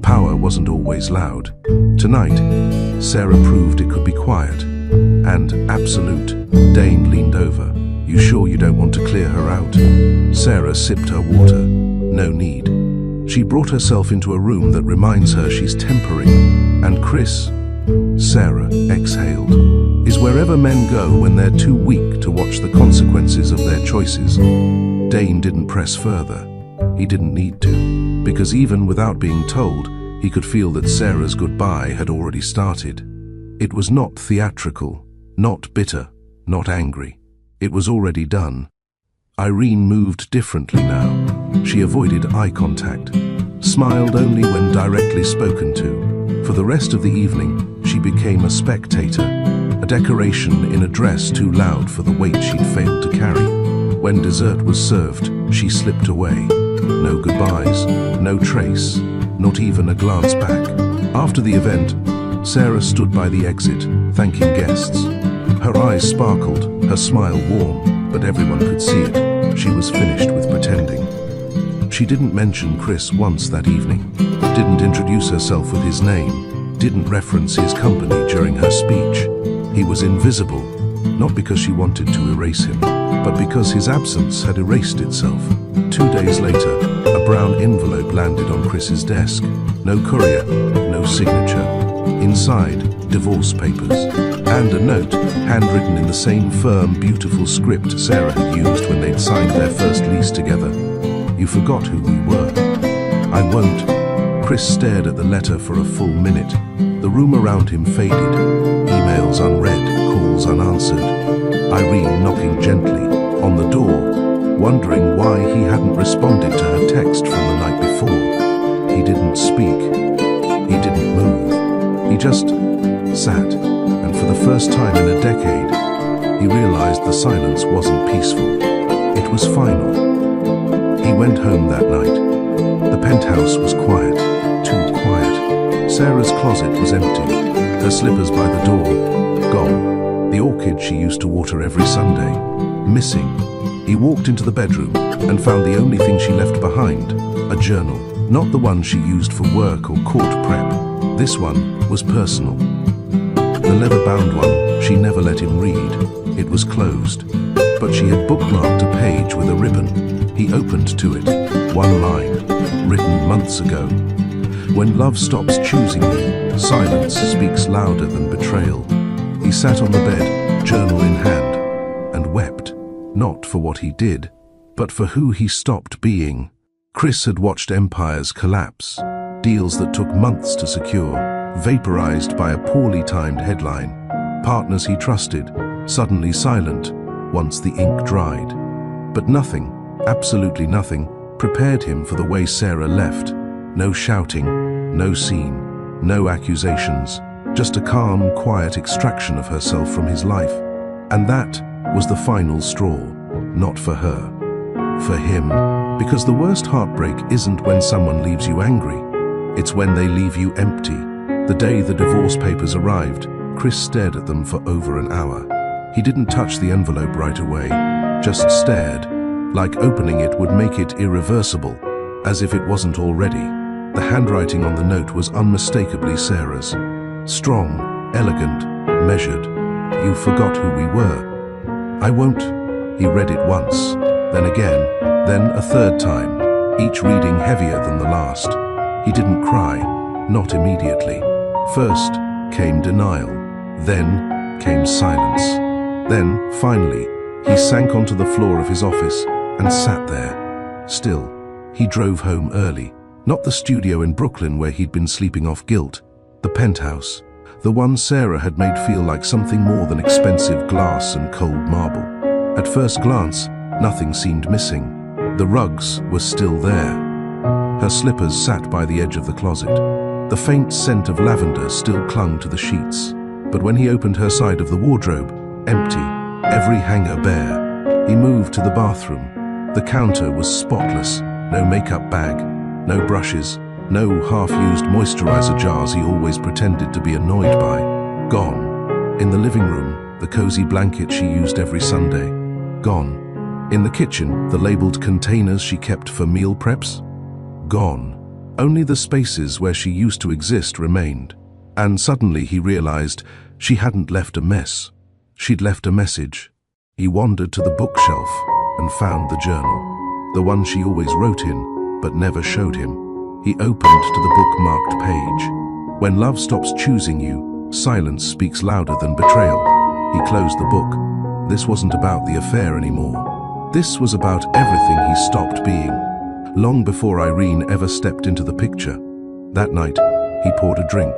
Power wasn't always loud. Tonight, Sarah proved it could be quiet and absolute. Dane leaned over. You sure you don't want to clear her out? Sarah sipped her water. No need. She brought herself into a room that reminds her she's tempering. And Chris, Sarah exhaled, is wherever men go when they're too weak to watch the consequences of their choices. Dane didn't press further. He didn't need to, because even without being told, he could feel that Sarah's goodbye had already started. It was not theatrical, not bitter, not angry. It was already done. Irene moved differently now. She avoided eye contact, smiled only when directly spoken to. For the rest of the evening, she became a spectator, a decoration in a dress too loud for the weight she'd failed to carry. When dessert was served, she slipped away. No goodbyes, no trace, not even a glance back. After the event, Sarah stood by the exit, thanking guests. Her eyes sparkled, her smile warm, but everyone could see it. She was finished with pretending. She didn't mention Chris once that evening, didn't introduce herself with his name, didn't reference his company during her speech. He was invisible, not because she wanted to erase him, but because his absence had erased itself. 2 days later, a brown envelope landed on Chris's desk. No courier, no signature. Inside, divorce papers. And a note, handwritten in the same firm, beautiful script Sarah had used when they'd signed their first lease together. You forgot who we were. I won't. Chris stared at the letter for a full minute. The room around him faded. Emails unread, calls unanswered. Irene knocking gently on the door, wondering why he hadn't responded to her text from the night before. He didn't speak. He didn't move. He just sat, and for the first time in a decade, he realized the silence wasn't peaceful. It was final. He went home that night. The penthouse was quiet, too quiet. Sarah's closet was empty, her slippers by the door, gone. The orchid she used to water every Sunday, missing. He walked into the bedroom and found the only thing she left behind, a journal. Not the one she used for work or court prep. This one was personal. The leather-bound one she never let him read. It was closed, but she had bookmarked a page with a ribbon. He opened to it. One line, written months ago. When love stops choosing you, Silence speaks louder than betrayal. He sat on the bed, journal in hand, and wept, not for what he did, but for who he stopped being. Chris had watched empires collapse, deals that took months to secure, vaporized by a poorly timed headline. Partners he trusted, suddenly silent once the ink dried. But nothing, absolutely nothing, prepared him for the way Sarah left. No shouting, no scene, no accusations, just a calm, quiet extraction of herself from his life. And that was the final straw, not for her, for him. Because the worst heartbreak isn't when someone leaves you angry, it's when they leave you empty. The day the divorce papers arrived, Chris stared at them for over an hour. He didn't touch the envelope right away, just stared, like opening it would make it irreversible, as if it wasn't already. The handwriting on the note was unmistakably Sarah's. Strong, elegant, measured. You forgot who we were. I won't. He read it once, then again, then a third time, each reading heavier than the last. He didn't cry, not immediately. First came denial, then came silence. Then, finally, he sank onto the floor of his office and sat there. Still, he drove home early. Not the studio in Brooklyn where he'd been sleeping off guilt. The penthouse. The one Sarah had made feel like something more than expensive glass and cold marble. At first glance, nothing seemed missing. The rugs were still there. Her slippers sat by the edge of the closet. The faint scent of lavender still clung to the sheets. But when he opened her side of the wardrobe, empty, every hanger bare. He moved to the bathroom. The counter was spotless. No makeup bag, no brushes, no half-used moisturizer jars he always pretended to be annoyed by. Gone. In the living room, the cozy blanket she used every Sunday. Gone. In the kitchen, the labeled containers she kept for meal preps. Gone. Only the spaces where she used to exist remained. And suddenly he realized she hadn't left a mess. She'd left a message. He wandered to the bookshelf and found the journal. The one she always wrote in, but never showed him. He opened to the book-marked page. When love stops choosing you, silence speaks louder than betrayal. He closed the book. This wasn't about the affair anymore. This was about everything he stopped being. Long before Irene ever stepped into the picture. That night, he poured a drink.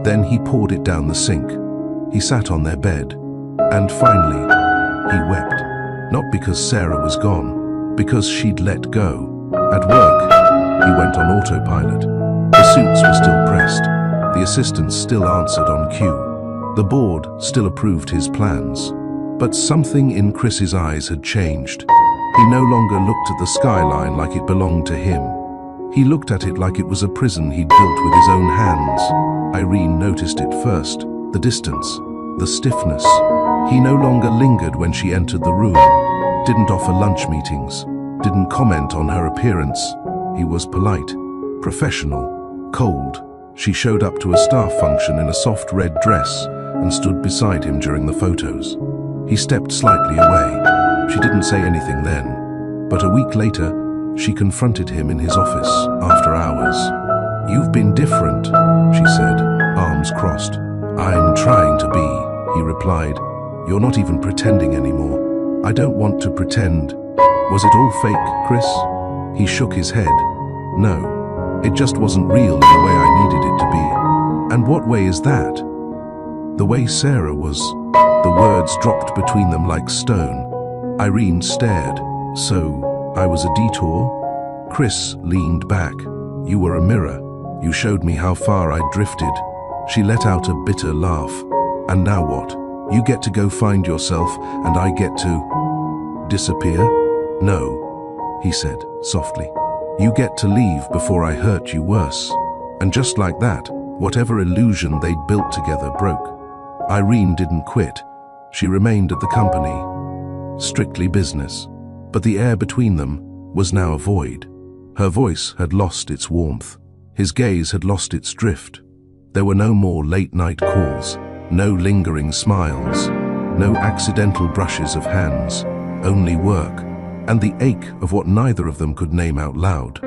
Then he poured it down the sink. He sat on their bed. And finally, he wept. Not because Sarah was gone, because she'd let go. At work, he went on autopilot. The suits were still pressed. The assistants still answered on cue. The board still approved his plans. But something in Chris's eyes had changed. He no longer looked at the skyline like it belonged to him. He looked at it like it was a prison he'd built with his own hands. Irene noticed it first. The distance, the stiffness. He no longer lingered when she entered the room. Didn't offer lunch meetings. Didn't comment on her appearance. He was polite, professional, cold. She showed up to a staff function in a soft red dress and stood beside him during the photos. He stepped slightly away. She didn't say anything then. But a week later, she confronted him in his office after hours. "You've been different," she said, arms crossed. "I'm trying to be," he replied. "You're not even pretending anymore." "I don't want to pretend." "Was it all fake, Chris?" He shook his head. "No, it just wasn't real in the way I needed it to be." "And what way is that?" "The way Sarah was." The words dropped between them like stone. Irene stared. "So, I was a detour?" Chris leaned back. "You were a mirror. You showed me how far I'd drifted." She let out a bitter laugh. "And now what? You get to go find yourself, and I get to disappear?" "No," he said softly. "You get to leave before I hurt you worse." And just like that, whatever illusion they'd built together broke. Irene didn't quit. She remained at the company. Strictly business. But the air between them was now a void. Her voice had lost its warmth. His gaze had lost its drift. There were no more late-night calls, no lingering smiles, no accidental brushes of hands, only work, and the ache of what neither of them could name out loud.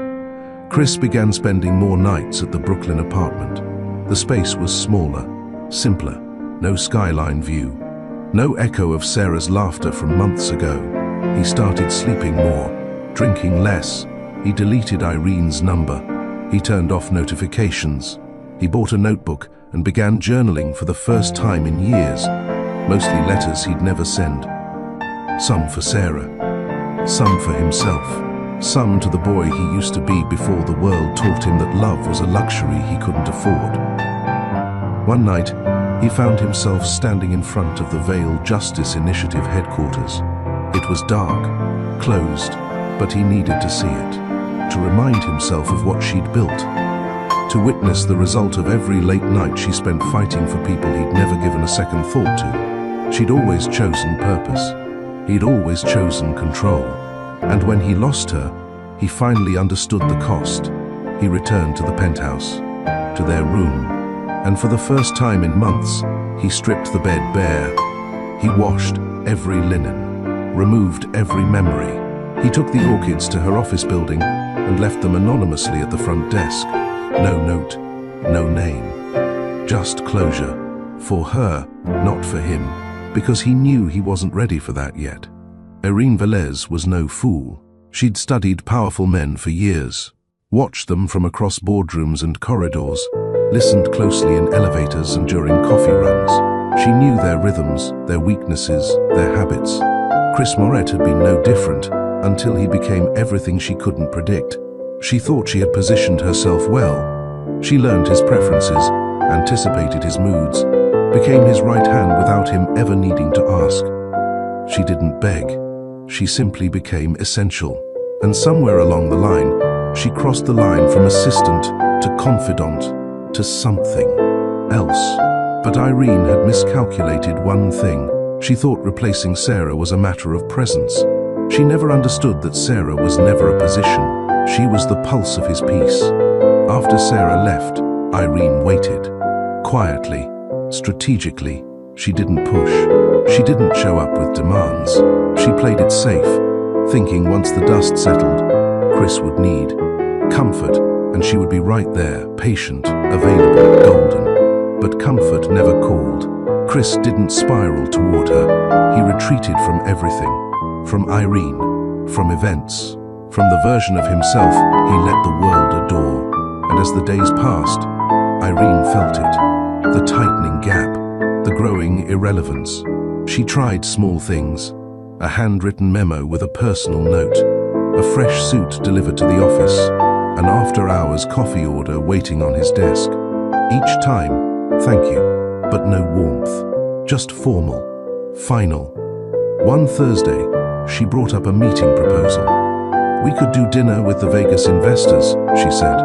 Chris began spending more nights at the Brooklyn apartment. The space was smaller, simpler, no skyline view, no echo of Sarah's laughter from months ago. He started sleeping more, drinking less. He deleted Irene's number. He turned off notifications. He bought a notebook and began journaling for the first time in years, mostly letters he'd never send. Some for Sarah, some for himself, some to the boy he used to be before the world taught him that love was a luxury he couldn't afford. One night, he found himself standing in front of the Vale Justice Initiative headquarters. It was dark, closed, but he needed to see it, to remind himself of what she'd built, to witness the result of every late night she spent fighting for people he'd never given a second thought to. She'd always chosen purpose. He'd always chosen control. And when he lost her, he finally understood the cost. He returned to the penthouse, to their room, and for the first time in months, he stripped the bed bare. He washed every linen, removed every memory. He took the orchids to her office building and left them anonymously at the front desk. No note, no name. Just closure. For her, not for him, because he knew he wasn't ready for that yet. Irene Velez was no fool. She'd studied powerful men for years, watched them from across boardrooms and corridors, listened closely in elevators and during coffee runs. She knew their rhythms, their weaknesses, their habits. Chris Moret had been no different until he became everything she couldn't predict. She thought she had positioned herself well. She learned his preferences, anticipated his moods, became his right hand without him ever needing to ask. She didn't beg. She simply became essential. And somewhere along the line, she crossed the line from assistant to confidant to something else. But Irene had miscalculated one thing. She thought replacing Sarah was a matter of presence. She never understood that Sarah was never a position. She was the pulse of his peace. After Sarah left, Irene waited. Quietly, strategically. She didn't push. She didn't show up with demands. She played it safe, thinking once the dust settled, Chris would need comfort, and she would be right there, patient, available, golden. But comfort never called. Chris didn't spiral toward her. He retreated from everything. From Irene, from events, from the version of himself he let the world adore. And as the days passed, Irene felt it. The tightening gap, the growing irrelevance. She tried small things. A handwritten memo with a personal note, a fresh suit delivered to the office, an after-hours coffee order waiting on his desk. Each time, thank you, but no warmth, just formal, final. One Thursday, she brought up a meeting proposal. "We could do dinner with the Vegas investors," she said.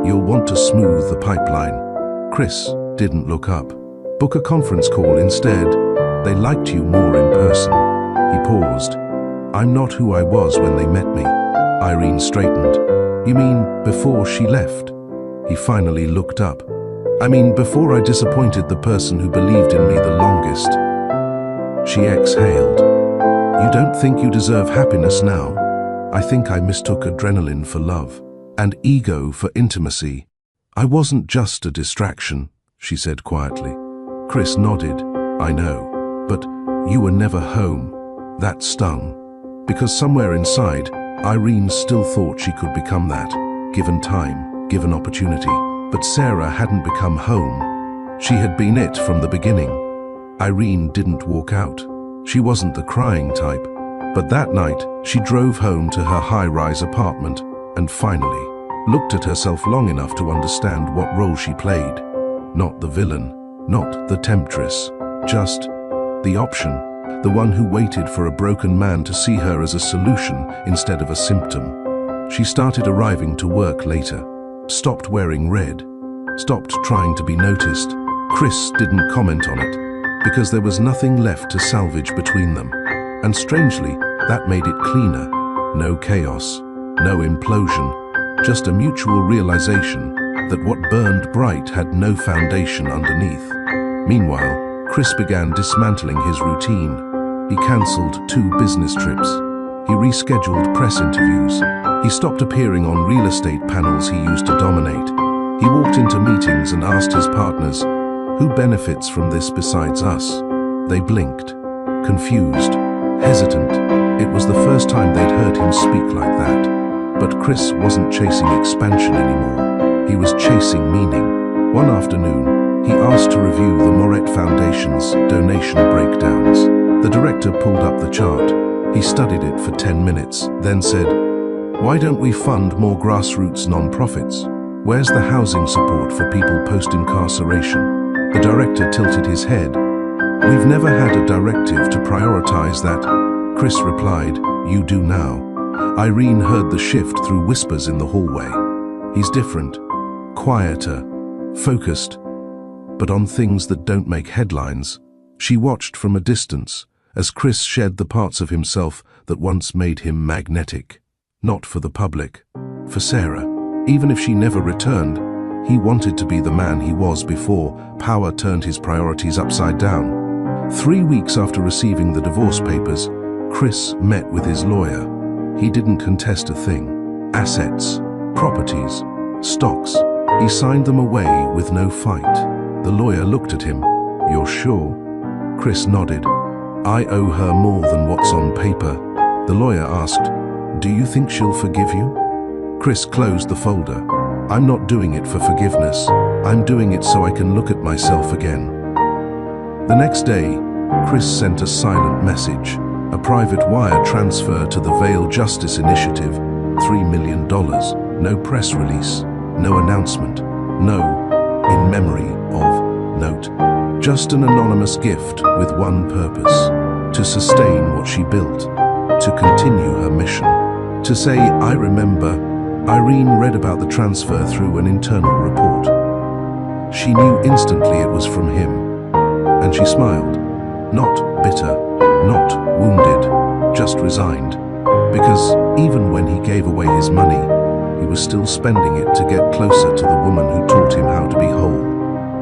"You'll want to smooth the pipeline." Chris didn't look up. "Book a conference call instead. They liked you more in person." He paused. "I'm not who I was when they met me." Irene straightened. "You mean before she left?" He finally looked up. "I mean before I disappointed the person who believed in me the longest." She exhaled. "You don't think you deserve happiness now? I think I mistook adrenaline for love, and ego for intimacy. I wasn't just a distraction," she said quietly. Chris nodded. "I know, but you were never home." That stung, because somewhere inside, Irene still thought she could become that, given time, given opportunity. But Sarah hadn't become home. She had been it from the beginning. Irene didn't walk out. She wasn't the crying type. But that night, she drove home to her high-rise apartment and finally looked at herself long enough to understand what role she played. Not the villain, not the temptress, just the option. The one who waited for a broken man to see her as a solution instead of a symptom. She started arriving to work later, stopped wearing red, stopped trying to be noticed. Chris didn't comment on it, because there was nothing left to salvage between them. And strangely, that made it cleaner. No chaos, no implosion, just a mutual realization that what burned bright had no foundation underneath. Meanwhile, Chris began dismantling his routine. He cancelled 2 business trips. He rescheduled press interviews. He stopped appearing on real estate panels he used to dominate. He walked into meetings and asked his partners, "Who benefits from this besides us?" They blinked, confused, hesitant. It was the first time they'd heard him speak like that. But Chris wasn't chasing expansion anymore. He was chasing meaning. One afternoon, he asked to review the Moret Foundation's donation breakdowns. The director pulled up the chart. He studied it for 10 minutes, then said, "Why don't we fund more grassroots non-profits? Where's the housing support for people post-incarceration?" The director tilted his head. "We've never had a directive to prioritize that." Chris replied, "You do now." Irene heard the shift through whispers in the hallway. He's different, quieter, focused, but on things that don't make headlines. She watched from a distance as Chris shed the parts of himself that once made him magnetic. Not for the public, for Sarah. Even if she never returned, he wanted to be the man he was before power turned his priorities upside down. 3 weeks after receiving the divorce papers, Chris met with his lawyer. He didn't contest a thing. Assets, properties, stocks. He signed them away with no fight. The lawyer looked at him. "You're sure?" Chris nodded. "I owe her more than what's on paper." The lawyer asked, "Do you think she'll forgive you?" Chris closed the folder. "I'm not doing it for forgiveness. I'm doing it so I can look at myself again." The next day, Chris sent a silent message, a private wire transfer to the Veil Justice Initiative, $3 million, no press release, no announcement, no "in memory of" note. Just an anonymous gift with one purpose: to sustain what she built, to continue her mission, to say, "I remember." Irene read about the transfer through an internal report. She knew instantly it was from him, and she smiled. Not bitter, not wounded, just resigned. Because even when he gave away his money, he was still spending it to get closer to the woman who taught him how to be whole.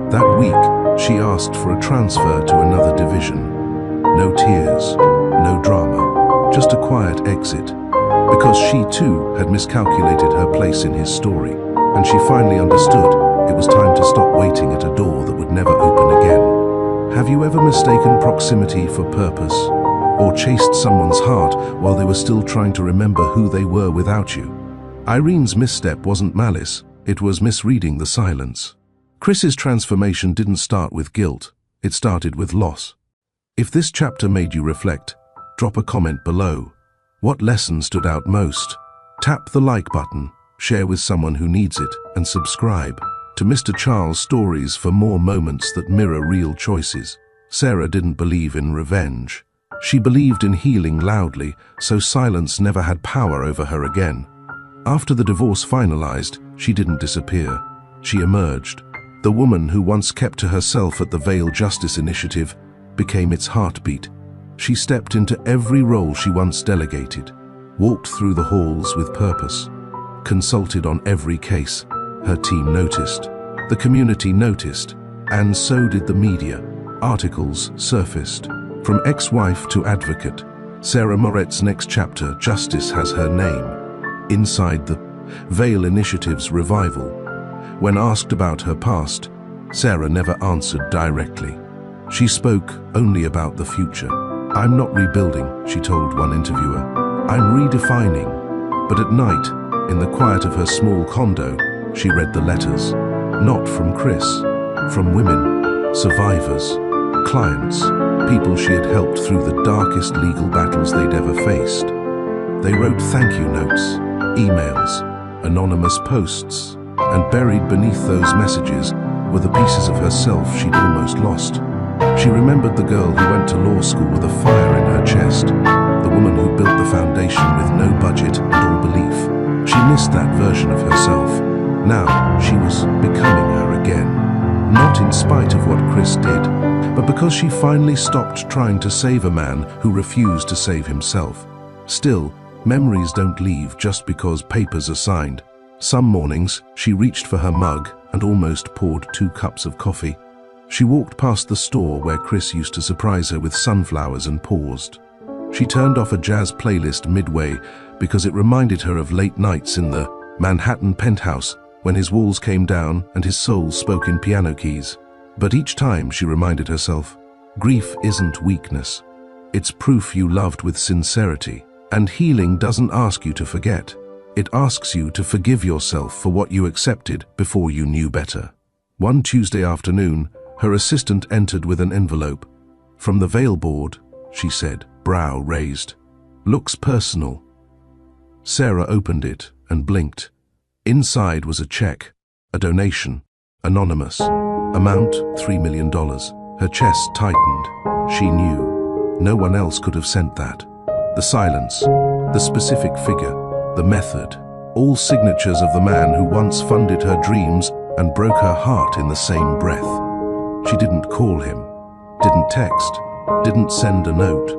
That week, she asked for a transfer to another division. No tears, no drama, just a quiet exit. Because she too had miscalculated her place in his story, and she finally understood it was time to stop waiting at a door that would never open again. Have you ever mistaken proximity for purpose? Or chased someone's heart while they were still trying to remember who they were without you? Irene's misstep wasn't malice, it was misreading the silence. Chris's transformation didn't start with guilt, it started with loss. If this chapter made you reflect, drop a comment below. What lesson stood out most? Tap the like button, share with someone who needs it, and subscribe to Mr. Charles Stories for more moments that mirror real choices. Sarah didn't believe in revenge. She believed in healing loudly, so silence never had power over her again. After the divorce finalized, she didn't disappear. She emerged. The woman who once kept to herself at the Veil Justice Initiative became its heartbeat. She stepped into every role she once delegated, walked through the halls with purpose, consulted on every case. Her team noticed, the community noticed, and so did the media. Articles surfaced. From ex-wife to advocate, Sarah Moret's next chapter, Justice Has Her Name. Inside the Veil Initiative's revival. When asked about her past, Sarah never answered directly. She spoke only about the future. "I'm not rebuilding," she told one interviewer. "I'm redefining." But at night, in the quiet of her small condo, she read the letters. Not from Chris, from women, survivors, clients, people she had helped through the darkest legal battles they'd ever faced. They wrote thank you notes, emails, anonymous posts, and buried beneath those messages were the pieces of herself she'd almost lost. She remembered the girl who went to law school with a fire in her chest, the woman who built the foundation with no budget and all belief. She missed that version of herself. Now she was becoming her again, not in spite of what Chris did, but because she finally stopped trying to save a man who refused to save himself. Still, memories don't leave just because papers are signed. Some mornings, she reached for her mug and almost poured 2 cups of coffee. She walked past the store where Chris used to surprise her with sunflowers and paused. She turned off a jazz playlist midway because it reminded her of late nights in the Manhattan penthouse, when his walls came down and his soul spoke in piano keys. But each time she reminded herself, grief isn't weakness. It's proof you loved with sincerity. And healing doesn't ask you to forget. It asks you to forgive yourself for what you accepted before you knew better. One Tuesday afternoon, her assistant entered with an envelope. "From the Veil Board," she said, brow raised. "Looks personal." Sarah opened it and blinked. Inside was a check, a donation, anonymous. Amount $3 million. Her chest tightened. She knew. No one else could have sent that. The silence, the specific figure, the method, all signatures of the man who once funded her dreams and broke her heart in the same breath. She didn't call him, didn't text, didn't send a note.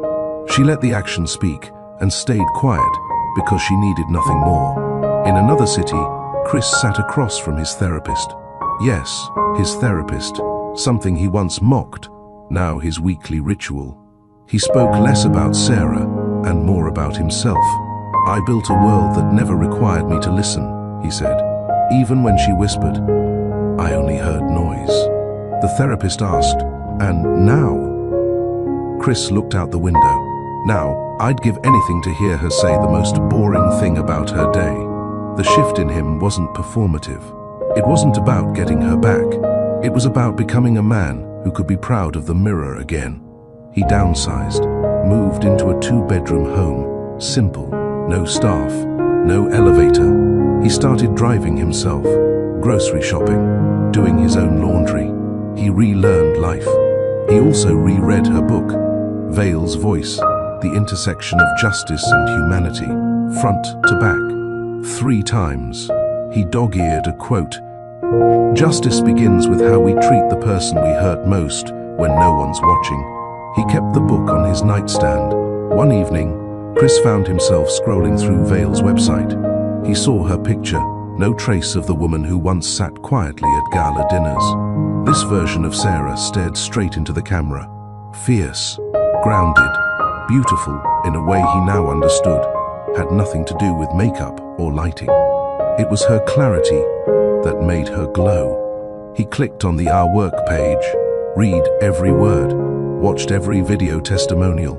She let the action speak and stayed quiet because she needed nothing more. In another city, Chris sat across from his therapist. Yes, his therapist, something he once mocked, now his weekly ritual. He spoke less about Sarah and more about himself. "I built a world that never required me to listen," he said. Even when she whispered, "I only heard noise." The therapist asked, "And now?" Chris looked out the window. Now, I'd give anything to hear her say the most boring thing about her day. The shift in him wasn't performative. It wasn't about getting her back. It was about becoming a man who could be proud of the mirror again. He downsized, moved into a 2-bedroom home, simple, no staff, no elevator. He started driving himself, grocery shopping, doing his own laundry. He relearned life. He also reread her book, Veil's Voice, the intersection of justice and humanity, front to back. 3 times, he dog-eared a quote, "Justice begins with how we treat the person we hurt most when no one's watching." He kept the book on his nightstand. One evening, Chris found himself scrolling through Veil's website. He saw her picture, no trace of the woman who once sat quietly at gala dinners. This version of Sarah stared straight into the camera, fierce, grounded, beautiful in a way he now understood, had nothing to do with makeup or lighting. It was her clarity that made her glow. He clicked on the Our Work page, read every word, watched every video testimonial.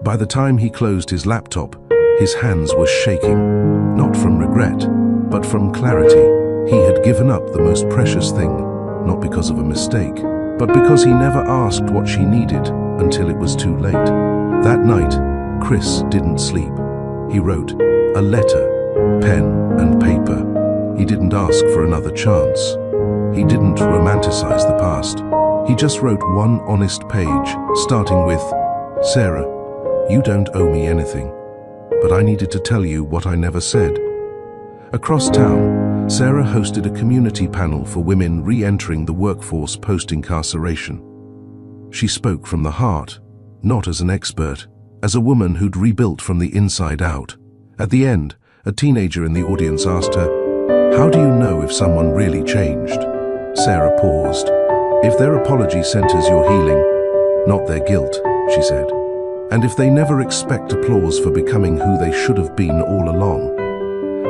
By the time he closed his laptop, his hands were shaking, not from regret, but from clarity. He had given up the most precious thing, not because of a mistake, but because he never asked what she needed until it was too late. That night, Chris didn't sleep. He wrote a letter, pen and paper. He didn't ask for another chance. He didn't romanticize the past. He just wrote one honest page, starting with, "Sarah, you don't owe me anything, but I needed to tell you what I never said." Across town, Sarah hosted a community panel for women re-entering the workforce post-incarceration. She spoke from the heart, not as an expert, as a woman who'd rebuilt from the inside out. At the end, a teenager in the audience asked her, "How do you know if someone really changed?" Sarah paused. "If their apology centers your healing, not their guilt," she said. "And if they never expect applause for becoming who they should have been all along."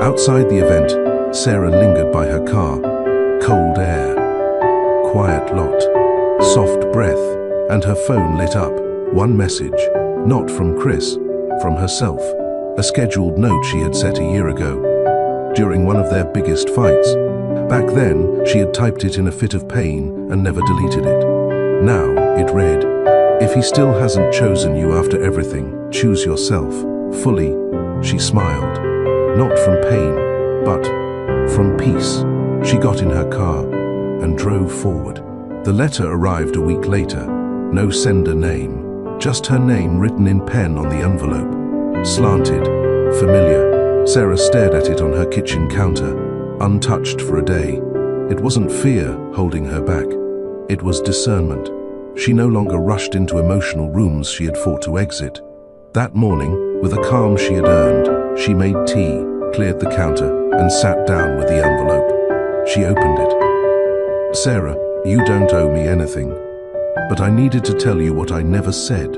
Outside the event, Sarah lingered by her car. Cold air, quiet lot, soft breath, and her phone lit up. One message, not from Chris, from herself, a scheduled note she had set a year ago, during one of their biggest fights. Back then, she had typed it in a fit of pain and never deleted it. Now, it read, "If he still hasn't chosen you after everything, choose yourself, fully." She smiled, not from pain, but from peace. She got in her car and drove forward. The letter arrived a week later. No sender name, just her name written in pen on the envelope. Slanted, familiar. Sarah stared at it on her kitchen counter, untouched for a day. It wasn't fear holding her back. It was discernment. She no longer rushed into emotional rooms she had fought to exit. That morning, with a calm she had earned, she made tea, cleared the counter, and sat down with the envelope. She opened it. "Sarah, you don't owe me anything, but I needed to tell you what I never said."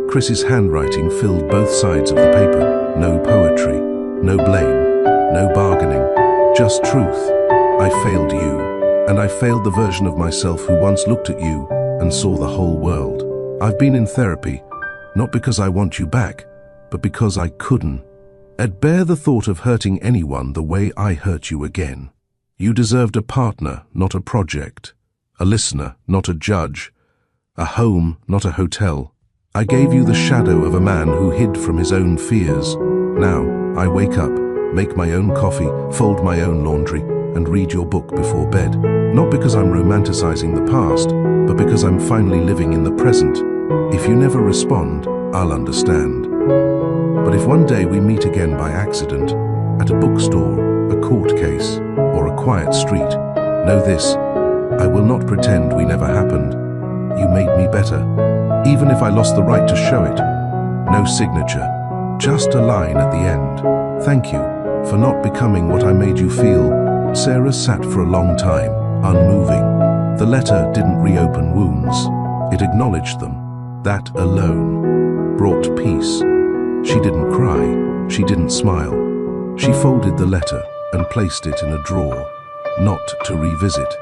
Chris's handwriting filled both sides of the paper. No poetry, no blame, no bargaining, just truth. I failed you, and I failed the version of myself who once looked at you and saw the whole world. I've been in therapy, not because I want you back, but because I couldn't. I'd bear the thought of hurting anyone the way I hurt you again. You deserved a partner, not a project. A listener, not a judge. A home, not a hotel. I gave you the shadow of a man who hid from his own fears. Now, I wake up, make my own coffee, fold my own laundry, and read your book before bed. Not because I'm romanticizing the past, but because I'm finally living in the present. If you never respond, I'll understand. But if one day we meet again by accident, at a bookstore, a court case, or a quiet street, know this, I will not pretend we never happened. You made me better, even if I lost the right to show it. No signature, just a line at the end. Thank you for not becoming what I made you feel. Sarah sat for a long time, unmoving. The letter didn't reopen wounds. It acknowledged them. That alone brought peace. She didn't cry. She didn't smile. She folded the letter and placed it in a drawer, not to revisit,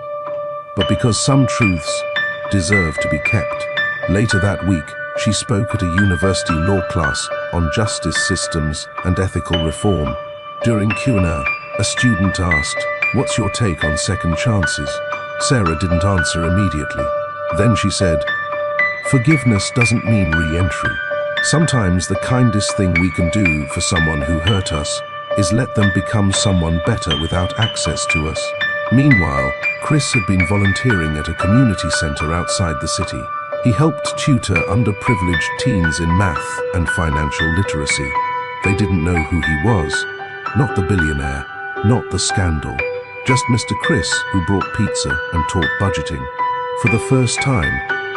but because some truths deserve to be kept. Later that week, she spoke at a university law class on justice systems and ethical reform. During Q&A, a student asked, "What's your take on second chances?" Sarah didn't answer immediately. Then she said, "Forgiveness doesn't mean re-entry. Sometimes the kindest thing we can do for someone who hurt us is let them become someone better without access to us." Meanwhile, Chris had been volunteering at a community center outside the city. He helped tutor underprivileged teens in math and financial literacy. They didn't know who he was, not the billionaire, not the scandal, just Mr. Chris who brought pizza and taught budgeting. For the first time,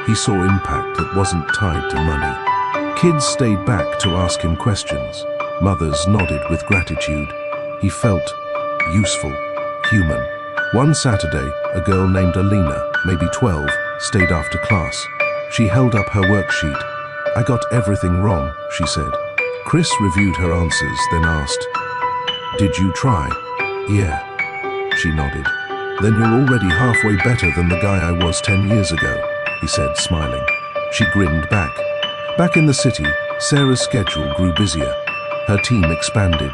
he saw impact that wasn't tied to money. Kids stayed back to ask him questions. Mothers nodded with gratitude. He felt useful, human. One Saturday, a girl named Alina, maybe 12, stayed after class. She held up her worksheet. "I got everything wrong," she said. Chris reviewed her answers, then asked, "Did you try?" "Yeah," she nodded. "Then you're already halfway better than the guy I was 10 years ago," he said, smiling. She grinned back. Back in the city, Sarah's schedule grew busier. Her team expanded.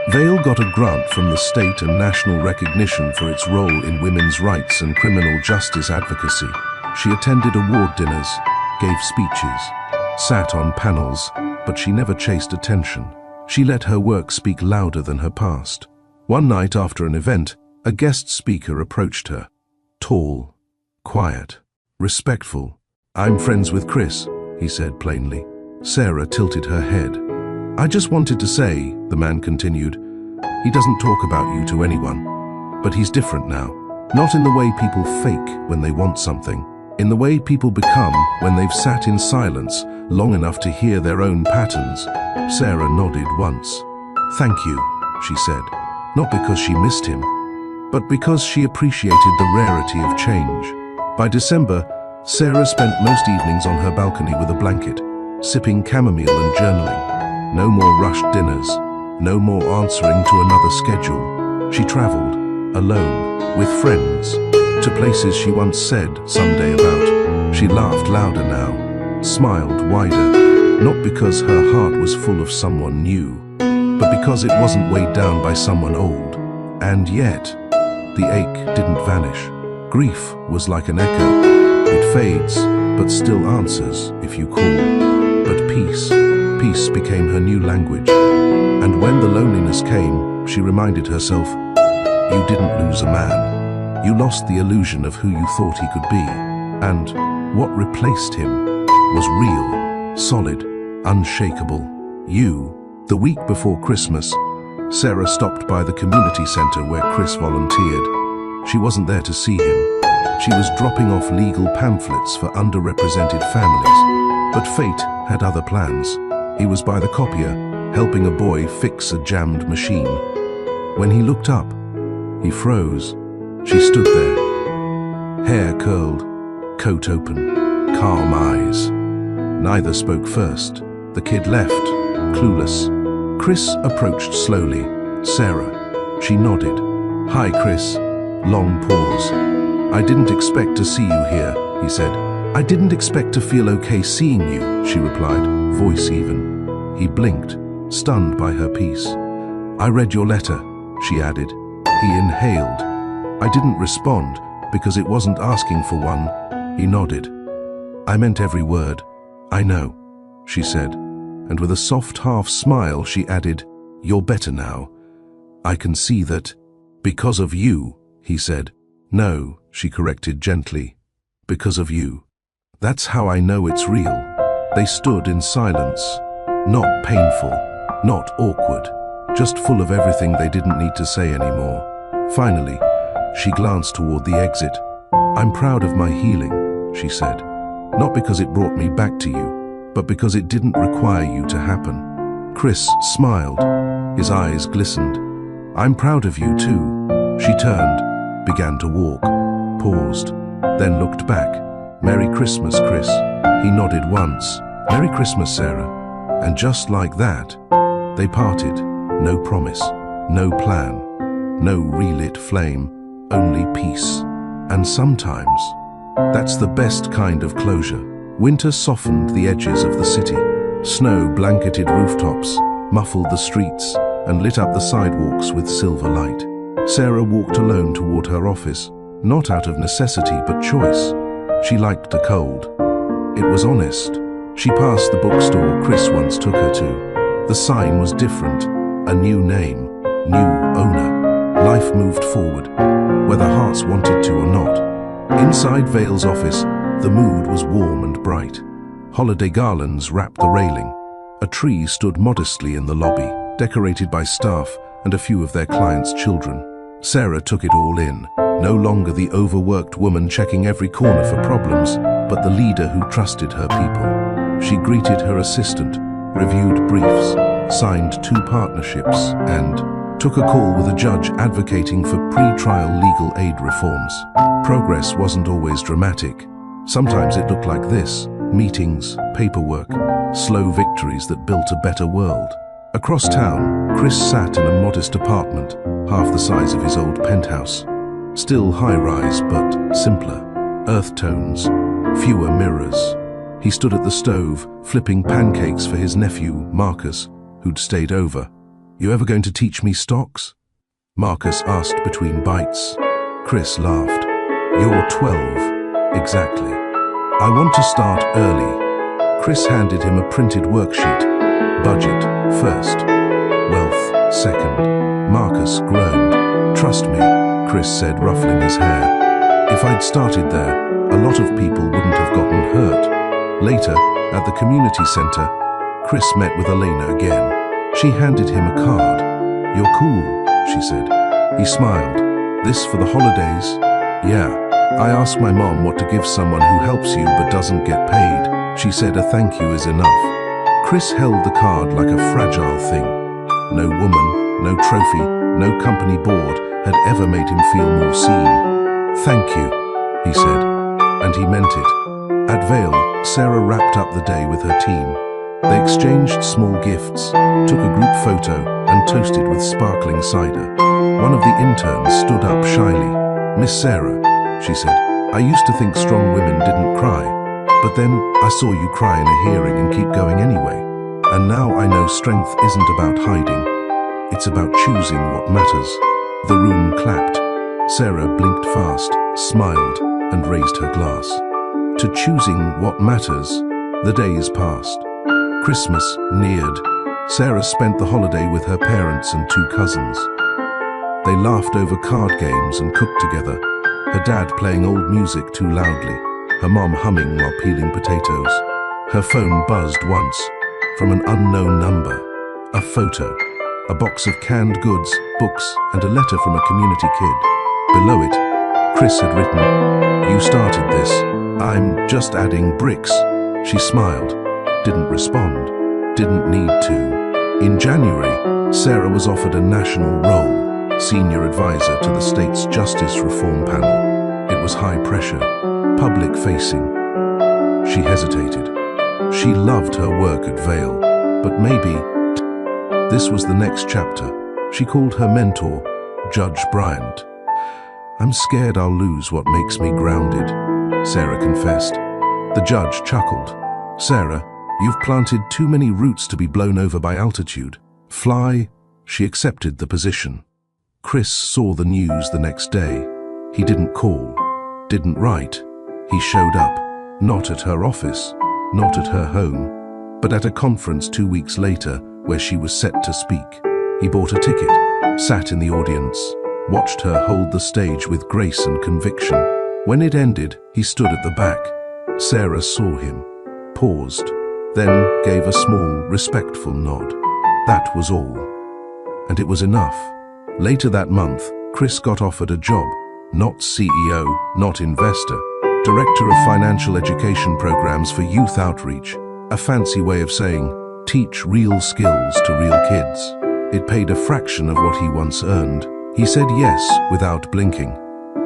Vale got a grant from the state and national recognition for its role in women's rights and criminal justice advocacy. She attended award dinners, gave speeches, sat on panels, but she never chased attention. She let her work speak louder than her past. One night after an event, a guest speaker approached her. Tall, quiet, respectful. "I'm friends with Chris," he said plainly. Sarah tilted her head. "I just wanted to say," the man continued, "he doesn't talk about you to anyone. But he's different now. Not in the way people fake when they want something. In the way people become when they've sat in silence long enough to hear their own patterns." Sarah nodded once. "Thank you," she said. Not because she missed him, but because she appreciated the rarity of change. By December, Sarah spent most evenings on her balcony with a blanket, sipping chamomile and journaling. No more rushed dinners, no more answering to another schedule. She traveled, alone, with friends, to places she once said someday about. She laughed louder now, smiled wider, not because her heart was full of someone new, but because it wasn't weighed down by someone old. And yet, the ache didn't vanish. Grief was like an echo. It fades, but still answers if you call. But peace became her new language. And when the loneliness came, she reminded herself, you didn't lose a man. You lost the illusion of who you thought he could be. And what replaced him was real, solid, unshakable. You. The week before Christmas, Sarah stopped by the community center where Chris volunteered. She wasn't there to see him. She was dropping off legal pamphlets for underrepresented families. But fate had other plans. He was by the copier, helping a boy fix a jammed machine. When he looked up, he froze. She stood there, hair curled, coat open, calm eyes. Neither spoke first. The kid left, clueless. Chris approached slowly. Sarah. She nodded. "Hi, Chris. Long pause. "I didn't expect to see you here," he said. "I didn't expect to feel okay seeing you," she replied, voice even. He blinked, stunned by her peace. "I read your letter," she added. He inhaled. "I didn't respond because it wasn't asking for one." He nodded. "I meant every word." "I know," she said, and with a soft half smile she added, "You're better now. I can see that." "Because of you," he said. "No," she corrected gently. "Because of you. That's how I know it's real." They stood in silence. Not painful, not awkward, just full of everything they didn't need to say anymore. Finally, she glanced toward the exit. "I'm proud of my healing," she said. "Not because it brought me back to you, but because it didn't require you to happen." Chris smiled. His eyes glistened. "I'm proud of you too." She turned, began to walk, paused, then looked back. "Merry Christmas, Chris." He nodded once. "Merry Christmas, Sarah." And just like that, they parted. No promise, no plan, no relit flame, only peace. And sometimes, that's the best kind of closure. Winter softened the edges of the city. Snow blanketed rooftops, muffled the streets, and lit up the sidewalks with silver light. Sarah walked alone toward her office, not out of necessity but choice. She liked the cold. It was honest. She passed the bookstore Chris once took her to. The sign was different. A new name, new owner. Life moved forward, whether hearts wanted to or not. Inside Vale's office, the mood was warm and bright. Holiday garlands wrapped the railing. A tree stood modestly in the lobby, decorated by staff and a few of their clients' children. Sarah took it all in, no longer the overworked woman checking every corner for problems, but the leader who trusted her people. She greeted her assistant, reviewed briefs, signed 2 partnerships, and took a call with a judge advocating for pre-trial legal aid reforms. Progress wasn't always dramatic. Sometimes it looked like this: meetings, paperwork, slow victories that built a better world. Across town, Chris sat in a modest apartment, half the size of his old penthouse. Still high-rise, but simpler. Earth tones, fewer mirrors. He stood at the stove, flipping pancakes for his nephew, Marcus, who'd stayed over. "You ever going to teach me stocks?" Marcus asked between bites. Chris laughed. "You're 12. Exactly. I want to start early." Chris handed him a printed worksheet. Budget first, wealth second. Marcus groaned. "Trust me," Chris said, ruffling his hair. "If I'd started there, a lot of people wouldn't have gotten hurt." Later, at the community center, Chris met with Elena again. She handed him a card. "You're cool," she said. He smiled. "This for the holidays?" "Yeah. I asked my mom what to give someone who helps you but doesn't get paid. She said a thank you is enough." Chris held the card like a fragile thing. No woman, no trophy, no company board had ever made him feel more seen. "Thank you," he said, and he meant it. At Vale, Sarah wrapped up the day with her team. They exchanged small gifts, took a group photo, and toasted with sparkling cider. One of the interns stood up shyly. "Miss Sarah," she said, "I used to think strong women didn't cry, but then I saw you cry in a hearing and keep going anyway. And now I know strength isn't about hiding. It's about choosing what matters." The room clapped. Sarah blinked fast, smiled, and raised her glass. To choosing what matters, the days passed. Christmas neared. Sarah spent the holiday with her parents and 2 cousins. They laughed over card games and cooked together, her dad playing old music too loudly, her mom humming while peeling potatoes. Her phone buzzed once, from an unknown number. A photo, a box of canned goods, books, and a letter from a community kid. Below it, Chris had written, "You started this. I'm just adding bricks." She smiled, didn't respond, didn't need to. In January, Sarah was offered a national role, senior advisor to the state's Justice Reform Panel. It was high pressure, public-facing. She hesitated. She loved her work at Vale, but maybe this was the next chapter. She called her mentor, Judge Bryant. "I'm scared I'll lose what makes me grounded," Sarah confessed. The judge chuckled. "Sarah, you've planted too many roots to be blown over by altitude. Fly." She accepted the position. Chris saw the news the next day. He didn't call, didn't write. He showed up, not at her office, not at her home, but at a conference 2 weeks later where she was set to speak. He bought a ticket, sat in the audience, watched her hold the stage with grace and conviction. When it ended, he stood at the back. Sarah saw him, paused, then gave a small, respectful nod. That was all. And it was enough. Later that month, Chris got offered a job, not CEO, not investor, Director of Financial Education Programs for Youth Outreach, a fancy way of saying, teach real skills to real kids. It paid a fraction of what he once earned. He said yes without blinking.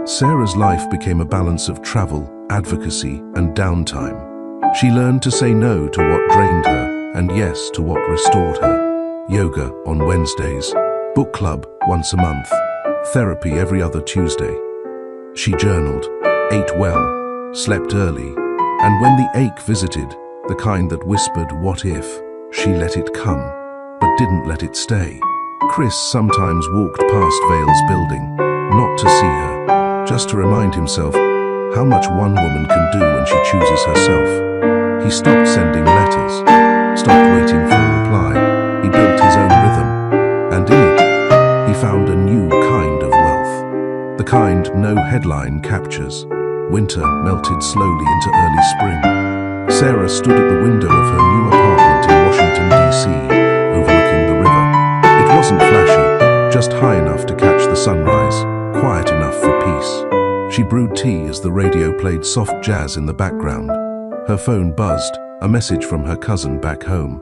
Sarah's life became a balance of travel, advocacy, and downtime. She learned to say no to what drained her and yes to what restored her. Yoga on Wednesdays, book club once a month, therapy every other Tuesday. She journaled, ate well, slept early, and when the ache visited, the kind that whispered, "What if?" she let it come, but didn't let it stay. Chris sometimes walked past Vale's building, not to see her, just to remind himself how much one woman can do when she chooses herself. He stopped sending letters, stopped waiting for a reply. He built his own rhythm, and in it, he found a new kind of wealth. The kind no headline captures. Winter melted slowly into early spring. Sarah stood at the window of her new apartment in Washington, D.C., overlooking the river. It wasn't flashy, just high enough to catch the sunrise, quiet enough for peace. She brewed tea as the radio played soft jazz in the background. Her phone buzzed, a message from her cousin back home.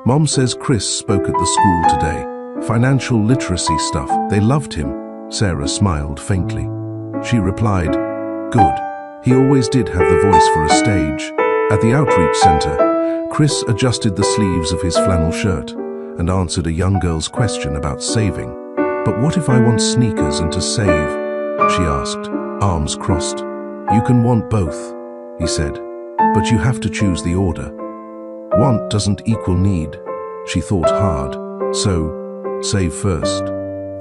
"Mom says Chris spoke at the school today. Financial literacy stuff. They loved him." Sarah smiled faintly. She replied, "Good. He always did have the voice for a stage." At the outreach center, Chris adjusted the sleeves of his flannel shirt and answered a young girl's question about saving. "But what if I want sneakers and to save?" she asked, arms crossed. "You can want both," he said, "but you have to choose the order. Want doesn't equal need." She thought hard. So, save first.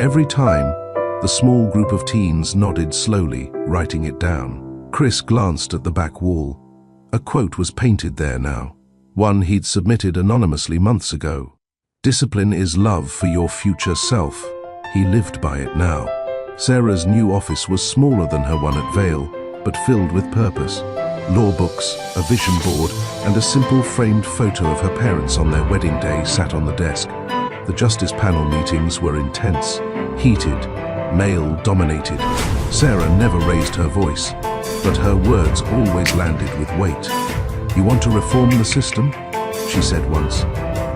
Every time, the small group of teens nodded slowly, writing it down. Chris glanced at the back wall. A quote was painted there now, one he'd submitted anonymously months ago. "Discipline is love for your future self." He lived by it now. Sarah's new office was smaller than her one at Vale, but filled with purpose. Law books, a vision board, and a simple framed photo of her parents on their wedding day sat on the desk. The justice panel meetings were intense, heated, male-dominated. Sarah never raised her voice, but her words always landed with weight. "You want to reform the system?" she said once.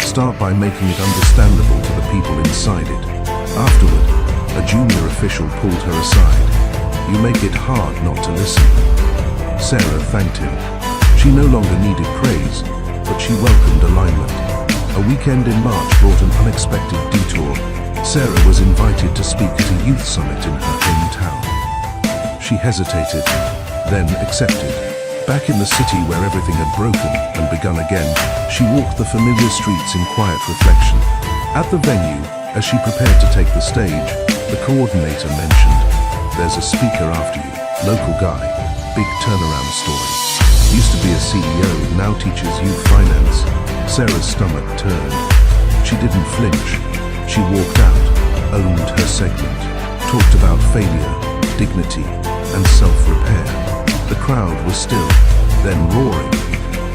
"Start by making it understandable to the people inside it." Afterward, a junior official pulled her aside. "You make it hard not to listen." Sarah thanked him. She no longer needed praise, but she welcomed alignment. A weekend in March brought an unexpected detour. Sarah was invited to speak at a youth summit in her hometown. She hesitated, then accepted. Back in the city where everything had broken and begun again, she walked the familiar streets in quiet reflection. At the venue, as she prepared to take the stage, the coordinator mentioned, "There's a speaker after you, local guy, big turnaround story. Used to be a CEO, now teaches youth finance." Sarah's stomach turned. She didn't flinch. She walked out, owned her segment, talked about failure, dignity, and self-repair. The crowd was still, then roaring.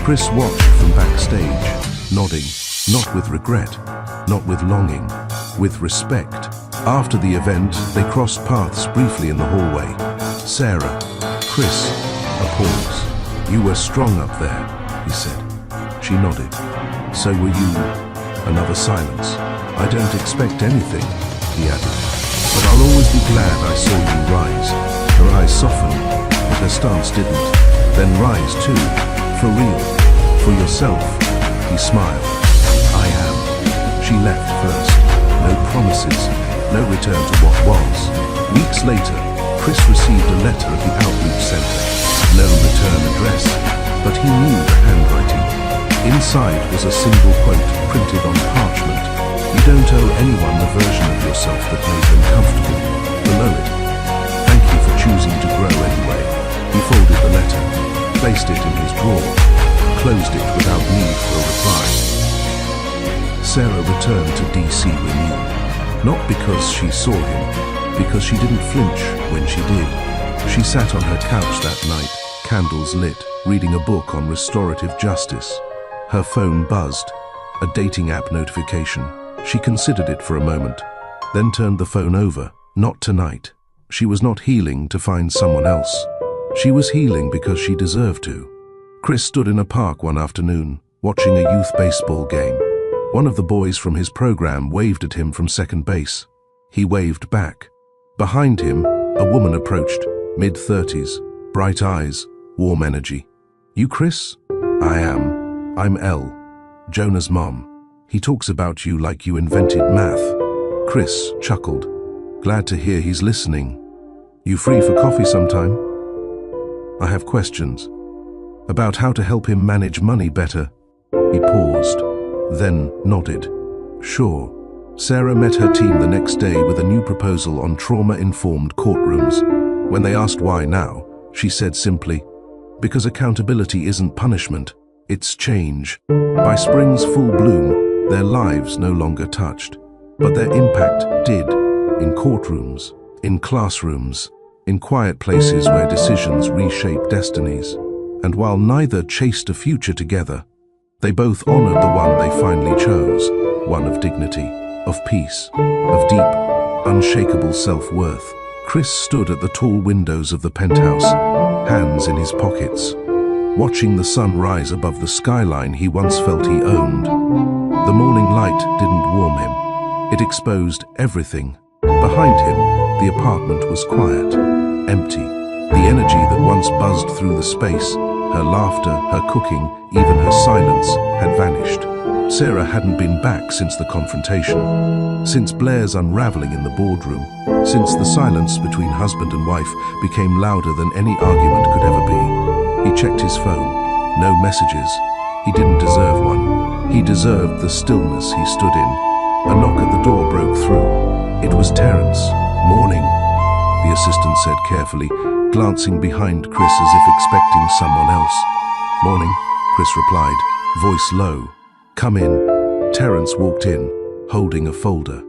Chris watched from backstage, nodding, not with regret, not with longing, with respect. After the event, they crossed paths briefly in the hallway. "Sarah, Chris," a pause. "You were strong up there," he said. She nodded. "So were you." Another silence. "I don't expect anything," he added, "but I'll always be glad I saw you rise." Her eyes softened, but her stance didn't. "Then rise too, for real, for yourself." He smiled. "I am." She left first. No promises, no return to what was. Weeks later, Chris received a letter at the outreach center. No return address, but he knew the handwriting. Inside was a single quote printed on parchment. You don't owe anyone the version of yourself that made them comfortable. Below it, thank you for choosing to grow anyway. He folded the letter, placed it in his drawer, closed it without need for a reply. Sarah returned to DC renewed, not because she saw him, because she didn't flinch when she did. She sat on her couch that night, candles lit, reading a book on restorative justice. Her phone buzzed, a dating app notification. She considered it for a moment, then turned the phone over. Not tonight. She was not healing to find someone else. She was healing because she deserved to. Chris stood in a park one afternoon, watching a youth baseball game. One of the boys from his program waved at him from second base. He waved back. Behind him, a woman approached, mid-30s, bright eyes, warm energy. "You Chris?" "I am. I'm Elle, Jonah's mom. He talks about you like you invented math." Chris chuckled. "Glad to hear he's listening. You free for coffee sometime?" "I have questions. About how to help him manage money better." He paused, then nodded. "Sure." Sarah met her team the next day with a new proposal on trauma-informed courtrooms. When they asked why now, she said simply, "Because accountability isn't punishment, it's change." By spring's full bloom, their lives no longer touched, but their impact did, in courtrooms, in classrooms, in quiet places where decisions reshape destinies. And while neither chased a future together, they both honored the one they finally chose, one of dignity, of peace, of deep, unshakable self-worth. Chris stood at the tall windows of the penthouse, hands in his pockets, watching the sun rise above the skyline he once felt he owned. The morning light didn't warm him. It exposed everything. Behind him, the apartment was quiet, empty. The energy that once buzzed through the space, her laughter, her cooking, even her silence, had vanished. Sarah hadn't been back since the confrontation, since Blair's unraveling in the boardroom, since the silence between husband and wife became louder than any argument could ever be. He checked his phone. No messages. He didn't deserve one. He deserved the stillness he stood in. A knock at the door broke through. It was Terence. "Morning," the assistant said carefully, glancing behind Chris as if expecting someone else. "Morning," Chris replied, voice low. "Come in." Terence walked in, holding a folder.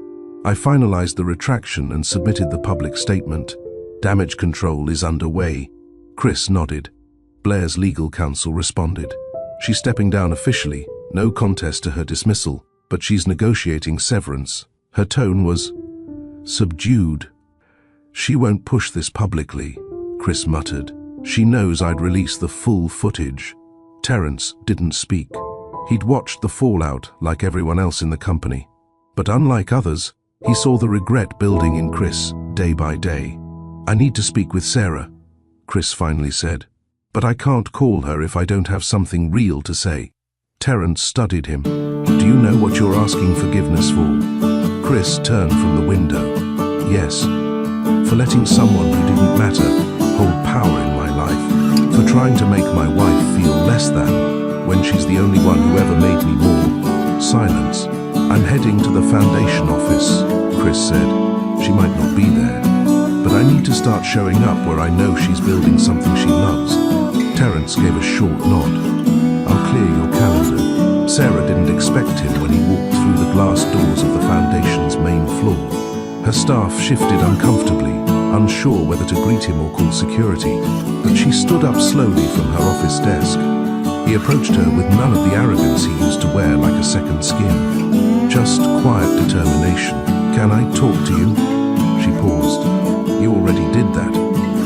"I finalized the retraction and submitted the public statement. Damage control is underway." Chris nodded. Blair's legal counsel responded. "She's stepping down officially, no contest to her dismissal, but she's negotiating severance." Her tone was subdued. "She won't push this publicly," Chris muttered. "She knows I'd release the full footage." Terence didn't speak. He'd watched the fallout like everyone else in the company. But unlike others, he saw the regret building in Chris day by day. "I need to speak with Sarah," Chris finally said. "But I can't call her if I don't have something real to say." Terence studied him. "Do you know what you're asking forgiveness for?" Chris turned from the window. "Yes. For letting someone who didn't matter hold power in my life. For trying to make my wife feel less than, when she's the only one who ever made me more." Silence. "I'm heading to the foundation office," Chris said. "She might not be there, but I need to start showing up where I know she's building something she loves." Terence gave a short nod. "I'll clear your calendar." Sarah didn't expect him when he walked through the glass doors of the foundation's main floor. Her staff shifted uncomfortably, unsure whether to greet him or call security, but she stood up slowly from her office desk. He approached her with none of the arrogance he used to wear like a second skin. Just quiet determination. "Can I talk to you?" She paused. "You already did that.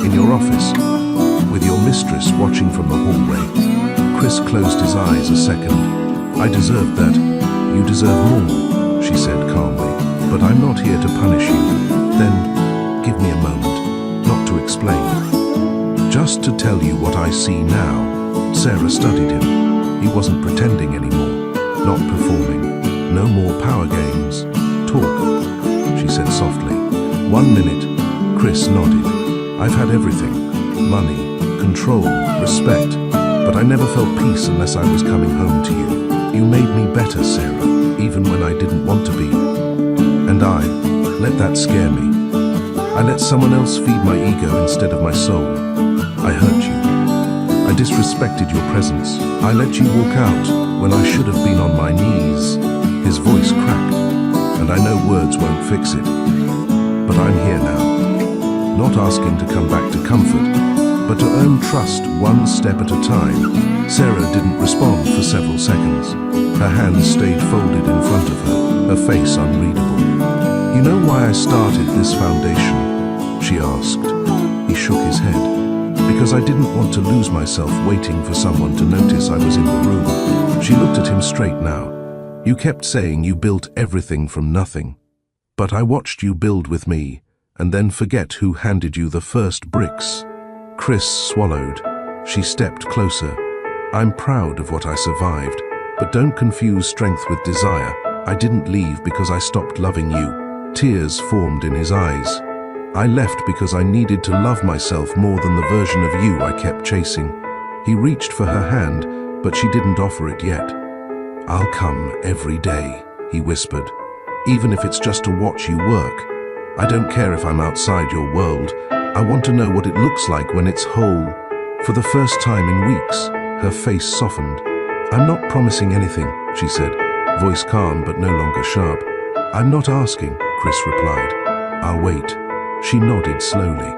In your office. With your mistress watching from the hallway." Chris closed his eyes a second. "I deserved that. You deserve more," she said calmly. "But I'm not here to punish you." "Then, give me a moment. Not to explain. Just to tell you what I see now." Sarah studied him. He wasn't pretending anymore. Not performing. No more power games. "Talk," she said softly. "1 minute." Chris nodded. I've had everything: money, control, respect, but I never felt peace unless I was coming home to you. You made me better, Sarah, even when I didn't want to be. And I let that scare me. I let someone else feed my ego instead of my soul. I hurt you. I disrespected your presence. I let you walk out when I should have been on my knees. His voice cracked, and I know words won't fix it. But I'm here now, not asking to come back to comfort, but to earn trust one step at a time. Sarah didn't respond for several seconds. Her hands stayed folded in front of her face unreadable. You know why I started this foundation? She asked. He shook his head. Because I didn't want to lose myself waiting for someone to notice I was in the room. She looked at him straight now. You kept saying you built everything from nothing. But I watched you build with me, and then forget who handed you the first bricks. Chris swallowed. She stepped closer. I'm proud of what I survived, but don't confuse strength with desire. I didn't leave because I stopped loving you. Tears formed in his eyes. I left because I needed to love myself more than the version of you I kept chasing. He reached for her hand, but she didn't offer it yet. I'll come every day, he whispered, even if it's just to watch you work. I don't care if I'm outside your world. I want to know what it looks like when it's whole. For the first time in weeks, her face softened. I'm not promising anything, she said, voice calm but no longer sharp. I'm not asking, Chris replied. I'll wait. She nodded slowly.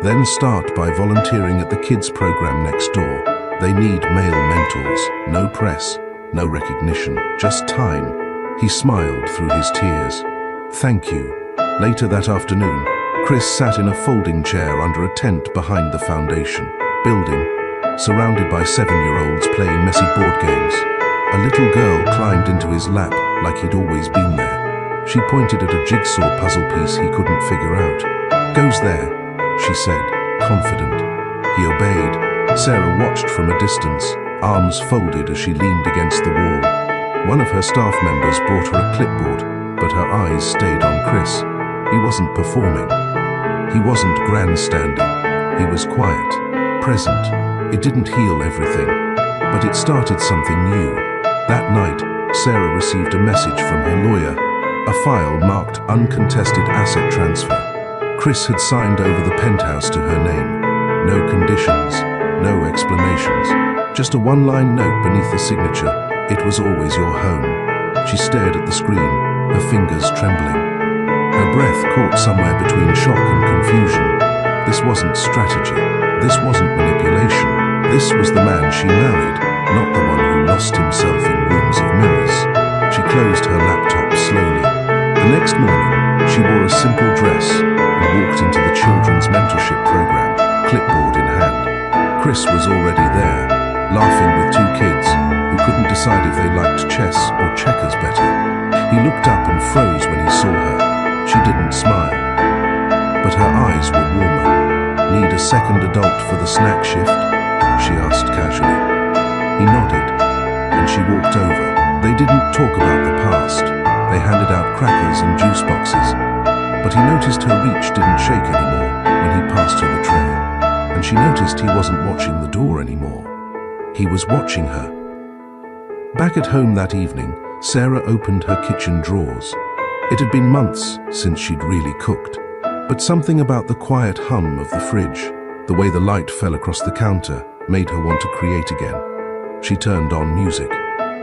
Then start by volunteering at the kids program next door. They need male mentors, no press, no recognition, just time. He smiled through his tears. Thank you. Later that afternoon, Chris sat in a folding chair under a tent behind the foundation building, surrounded by 7-year-olds playing messy board games. A little girl climbed into his lap like he'd always been there. She pointed at a jigsaw puzzle piece he couldn't figure out. Goes there, she said, confident. He obeyed. Sarah watched from a distance, arms folded as she leaned against the wall. One of her staff members brought her a clipboard, but her eyes stayed on Chris. He wasn't performing. He wasn't grandstanding. He was quiet, present. It didn't heal everything, but it started something new. That night, Sarah received a message from her lawyer, a file marked uncontested asset transfer. Chris had signed over the penthouse to her name. No conditions, no explanations. Just a one-line note beneath the signature. It was always your home. She stared at the screen, her fingers trembling. Her breath caught somewhere between shock and confusion. This wasn't strategy. This wasn't manipulation. This was the man she married, not the one who lost himself in rooms of mirrors. She closed her laptop slowly. The next morning, she wore a simple dress and walked into the children's mentorship program, clipboard in hand. Chris was already there, laughing with 2 kids who couldn't decide if they liked chess or checkers better. He looked up and froze when he saw her. She didn't smile, but her eyes were warmer. Need a second adult for the snack shift? She asked casually. He nodded, and she walked over. They didn't talk about the past. They handed out crackers and juice boxes. But he noticed her reach didn't shake anymore when he passed her the tray. And she noticed he wasn't watching the door anymore. He was watching her. Back at home that evening, Sarah opened her kitchen drawers. It had been months since she'd really cooked. But something about the quiet hum of the fridge, the way the light fell across the counter, made her want to create again. She turned on music.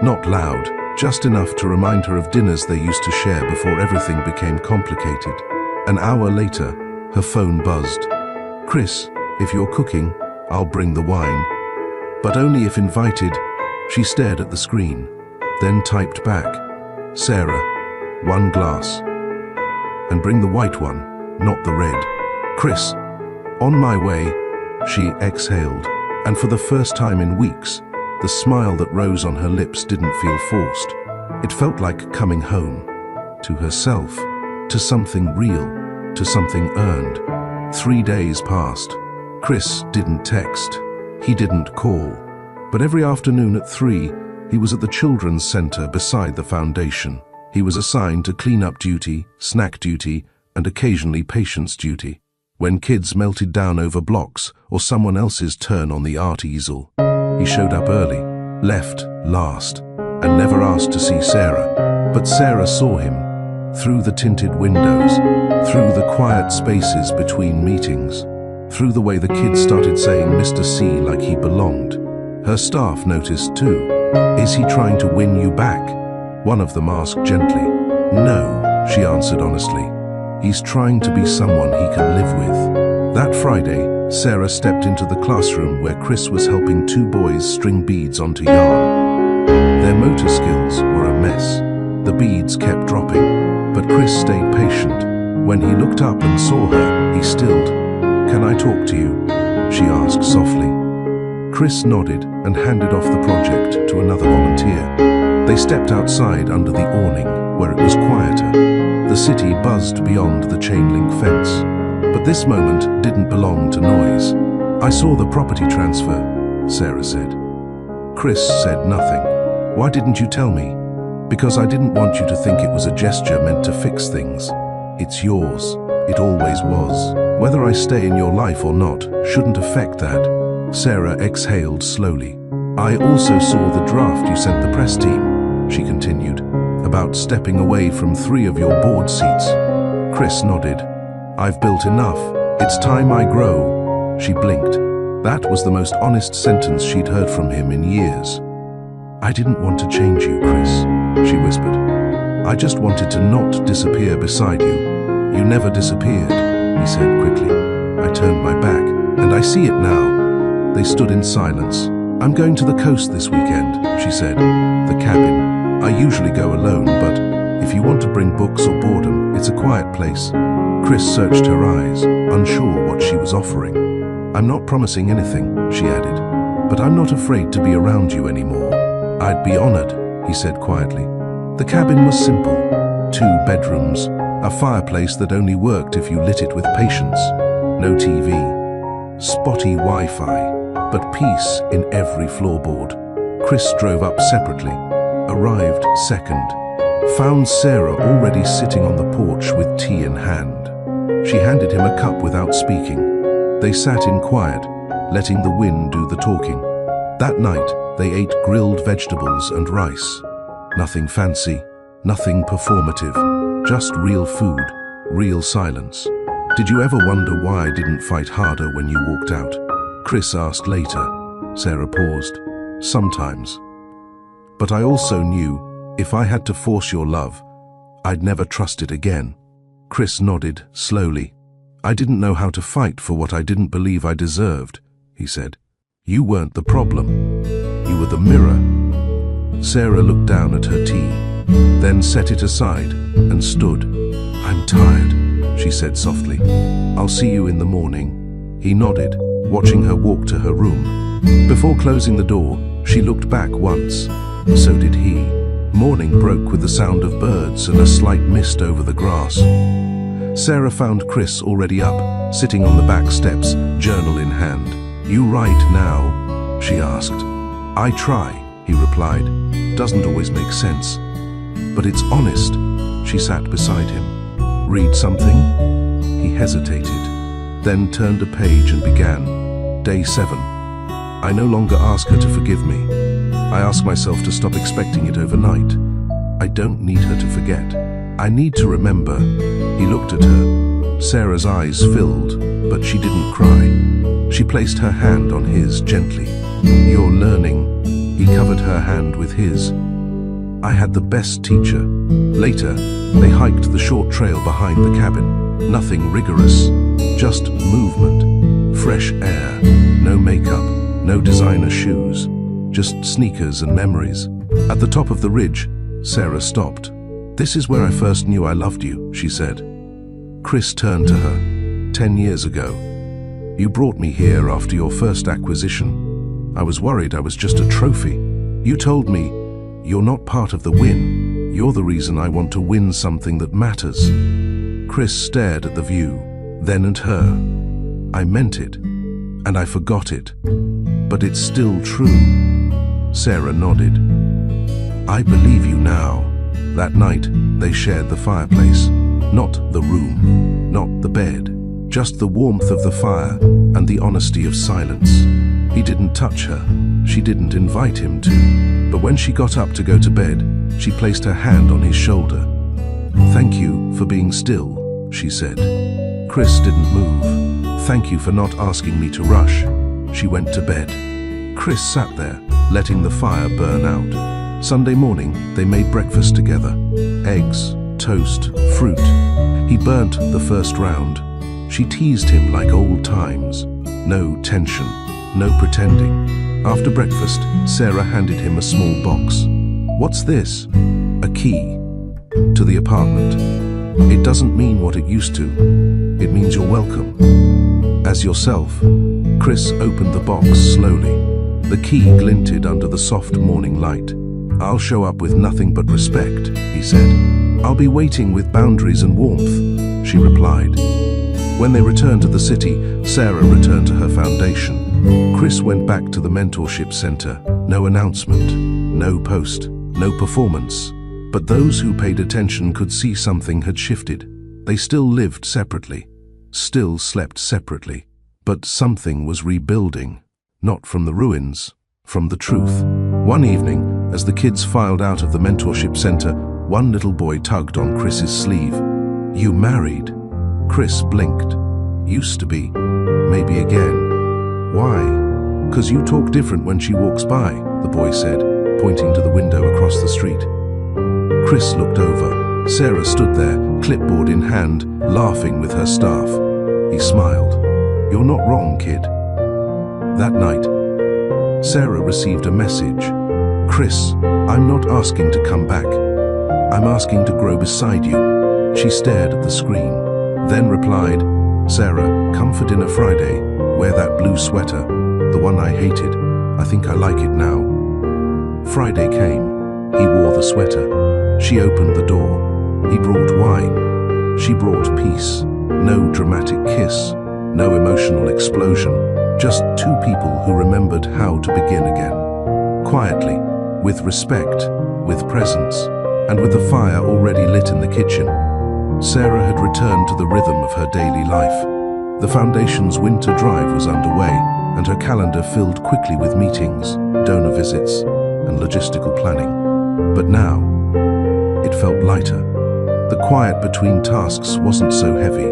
Not loud, just enough to remind her of dinners they used to share before everything became complicated. An hour later, her phone buzzed. Chris, if you're cooking, I'll bring the wine. But only if invited. She stared at the screen, then typed back, Sarah, 1 glass. And bring the white one, not the red. Chris, on my way, she exhaled. And for the first time in weeks, the smile that rose on her lips didn't feel forced. It felt like coming home, to herself, to something real, to something earned. 3 days passed. Chris didn't text. He didn't call. But every afternoon at 3, he was at the children's center beside the foundation. He was assigned to cleanup duty, snack duty, and occasionally patience duty. when kids melted down over blocks or someone else's turn on the art easel. He showed up early, left last, and never asked to see Sarah. But Sarah saw him, through the tinted windows, through the quiet spaces between meetings, through the way the kids started saying Mr. C like he belonged. Her staff noticed too. "Is he trying to win you back?" one of them asked gently. "No," she answered honestly. "He's trying to be someone he can live with." That Friday, Sarah stepped into the classroom where Chris was helping two boys string beads onto yarn. Their motor skills were a mess. The beads kept dropping, but Chris stayed patient. When he looked up and saw her, he stilled. "Can I talk to you?" she asked softly. Chris nodded and handed off the project to another volunteer. They stepped outside under the awning, where it was quieter. The city buzzed beyond the chain-link fence. But this moment didn't belong to noise. "I saw the property transfer," Sarah said. Chris said nothing. "Why didn't you tell me?" "Because I didn't want you to think it was a gesture meant to fix things. It's yours. It always was. Whether I stay in your life or not shouldn't affect that." Sarah exhaled slowly. "I also saw the draft you sent the press team," she continued, "about stepping away from 3 of your board seats." Chris nodded. "I've built enough. It's time I grow." She blinked. That was the most honest sentence she'd heard from him in years. "I didn't want to change you, Chris," she whispered. "I just wanted to not disappear beside you." "You never disappeared," he said quickly. I turned my back, and I see it now. They stood in silence. "I'm going to the coast this weekend," she said. "The cabin. I usually go alone, but if you want to bring books or boredom, it's a quiet place." Chris searched her eyes, unsure what she was offering. "I'm not promising anything," she added, "but I'm not afraid to be around you anymore." "I'd be honored," he said quietly. The cabin was simple. 2 bedrooms, a fireplace that only worked if you lit it with patience. No TV, spotty Wi-Fi, but peace in every floorboard. Chris drove up separately, arrived second, found Sarah already sitting on the porch with tea in hand. She handed him a cup without speaking. They sat in quiet, letting the wind do the talking. That night, they ate grilled vegetables and rice. Nothing fancy, nothing performative, just real food, real silence. "Did you ever wonder why I didn't fight harder when you walked out?" Chris asked later. Sarah paused. "Sometimes. But I also knew, if I had to force your love, I'd never trust it again." Chris nodded slowly. "I didn't know how to fight for what I didn't believe I deserved," he said. "You weren't the problem. You were the mirror." Sarah looked down at her tea, then set it aside and stood. "I'm tired," she said softly. "I'll see you in the morning." He nodded, watching her walk to her room. Before closing the door, she looked back once. So did he. Morning broke with the sound of birds and a slight mist over the grass. Sarah found Chris already up, sitting on the back steps, journal in hand. "You write now?" she asked. "I try," he replied. "Doesn't always make sense. But it's honest." She sat beside him. "Read something?" He hesitated, then turned a page and began. Day 7. "I no longer ask her to forgive me. I ask myself to stop expecting it overnight. I don't need her to forget. I need to remember." He looked at her. Sarah's eyes filled, but she didn't cry. She placed her hand on his gently. "You're learning." He covered her hand with his. "I had the best teacher." Later, they hiked the short trail behind the cabin. Nothing rigorous, just movement, fresh air, no makeup, no designer shoes, just sneakers and memories. At the top of the ridge, Sarah stopped. "This is where I first knew I loved you," she said. Chris turned to her. 10 years ago. "You brought me here after your first acquisition. I was worried I was just a trophy. You told me, you're not part of the win. You're the reason I want to win something that matters." Chris stared at the view, then at her. "I meant it, and I forgot it. But it's still true." Sarah nodded. "I believe you now." That night, they shared the fireplace. Not the room, not the bed, just the warmth of the fire and the honesty of silence. He didn't touch her. She didn't invite him to. But when she got up to go to bed, she placed her hand on his shoulder. "Thank you for being still," she said. Chris didn't move. "Thank you for not asking me to rush." She went to bed. Chris sat there, letting the fire burn out. Sunday morning, they made breakfast together. Eggs, toast, fruit. He burnt the first round. She teased him like old times. No tension, no pretending. After breakfast, Sarah handed him a small box. "What's this?" "A key to the apartment. It doesn't mean what it used to. It means you're welcome. As yourself." Chris opened the box slowly. The key glinted under the soft morning light. "I'll show up with nothing but respect," he said. "I'll be waiting with boundaries and warmth," she replied. When they returned to the city, Sarah returned to her foundation. Chris went back to the mentorship center. No announcement, no post, no performance. But those who paid attention could see something had shifted. They still lived separately, still slept separately. But something was rebuilding, not from the ruins, from the truth. One evening, as the kids filed out of the mentorship center, one little boy tugged on Chris's sleeve. "You married?" Chris blinked. "Used to be. Maybe again." "Why?" "'Cause you talk different when she walks by," the boy said, pointing to the window across the street. Chris looked over. Sarah stood there, clipboard in hand, laughing with her staff. He smiled. "You're not wrong, kid." That night, Sarah received a message. "Chris, I'm not asking to come back. I'm asking to grow beside you." She stared at the screen, then replied, "Sarah, come for dinner Friday. Wear that blue sweater, the one I hated. I think I like it now." Friday came. He wore the sweater. She opened the door. He brought wine. She brought peace. No dramatic kiss. No emotional explosion, just two people who remembered how to begin again. Quietly, with respect, with presence, and with the fire already lit in the kitchen. Sarah had returned to the rhythm of her daily life. The foundation's winter drive was underway, and her calendar filled quickly with meetings, donor visits, and logistical planning. But now, it felt lighter. The quiet between tasks wasn't so heavy.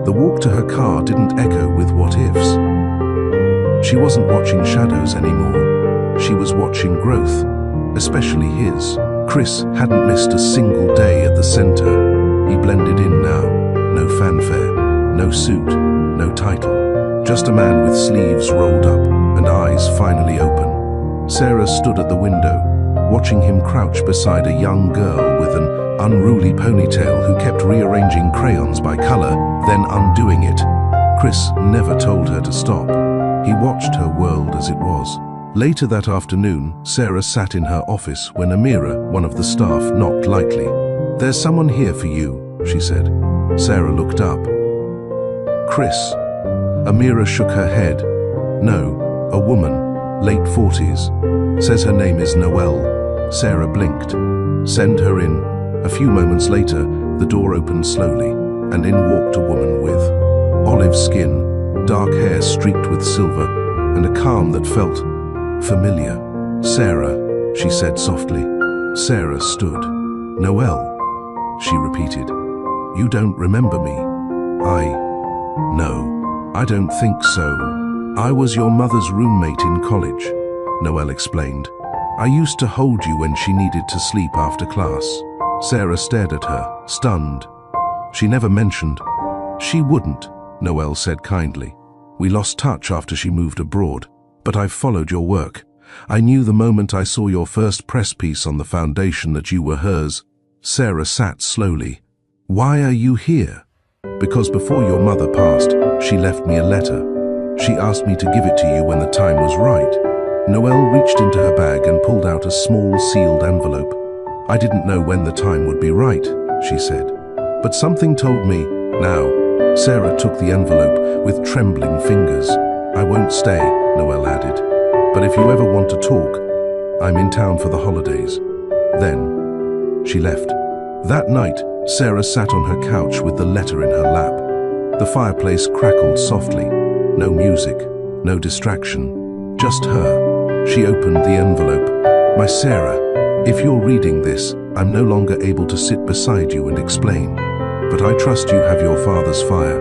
The walk to her car didn't echo with what-ifs. She wasn't watching shadows anymore. She was watching growth, especially his. Chris hadn't missed a single day at the center. He blended in now. No fanfare, no suit, no title. Just a man with sleeves rolled up and eyes finally open. Sarah stood at the window, watching him crouch beside a young girl with an unruly ponytail who kept rearranging crayons by color, then undoing it. Chris never told her to stop. He watched her world as it was. Later that afternoon, Sarah sat in her office when Amira, one of the staff, knocked lightly. "There's someone here for you," she said. Sarah looked up. "Chris." Amira shook her head. "No, a woman, late 40s. Says her name is Noelle." Sarah blinked. "Send her in." A few moments later, the door opened slowly, and in walked a woman with olive skin, dark hair streaked with silver, and a calm that felt familiar. "Sarah," she said softly. Sarah stood. "Noelle," she repeated. "You don't remember me?" No, I don't think so. I was your mother's roommate in college," Noelle explained. "I used to hold you when she needed to sleep after class." Sarah stared at her, stunned. She never mentioned. "She wouldn't," Noelle said kindly. "We lost touch after she moved abroad, but I've followed your work. I knew the moment I saw your first press piece on the foundation that you were hers." Sarah sat slowly. "Why are you here?" "Because before your mother passed, she left me a letter. She asked me to give it to you when the time was right." Noelle reached into her bag and pulled out a small sealed envelope. "I didn't know when the time would be right," she said. "But something told me now." Sarah took the envelope with trembling fingers. "I won't stay," Noelle added. "But if you ever want to talk, I'm in town for the holidays." Then she left. That night, Sarah sat on her couch with the letter in her lap. The fireplace crackled softly. No music, no distraction, just her. She opened the envelope. "My Sarah, if you're reading this, I'm no longer able to sit beside you and explain. But I trust you have your father's fire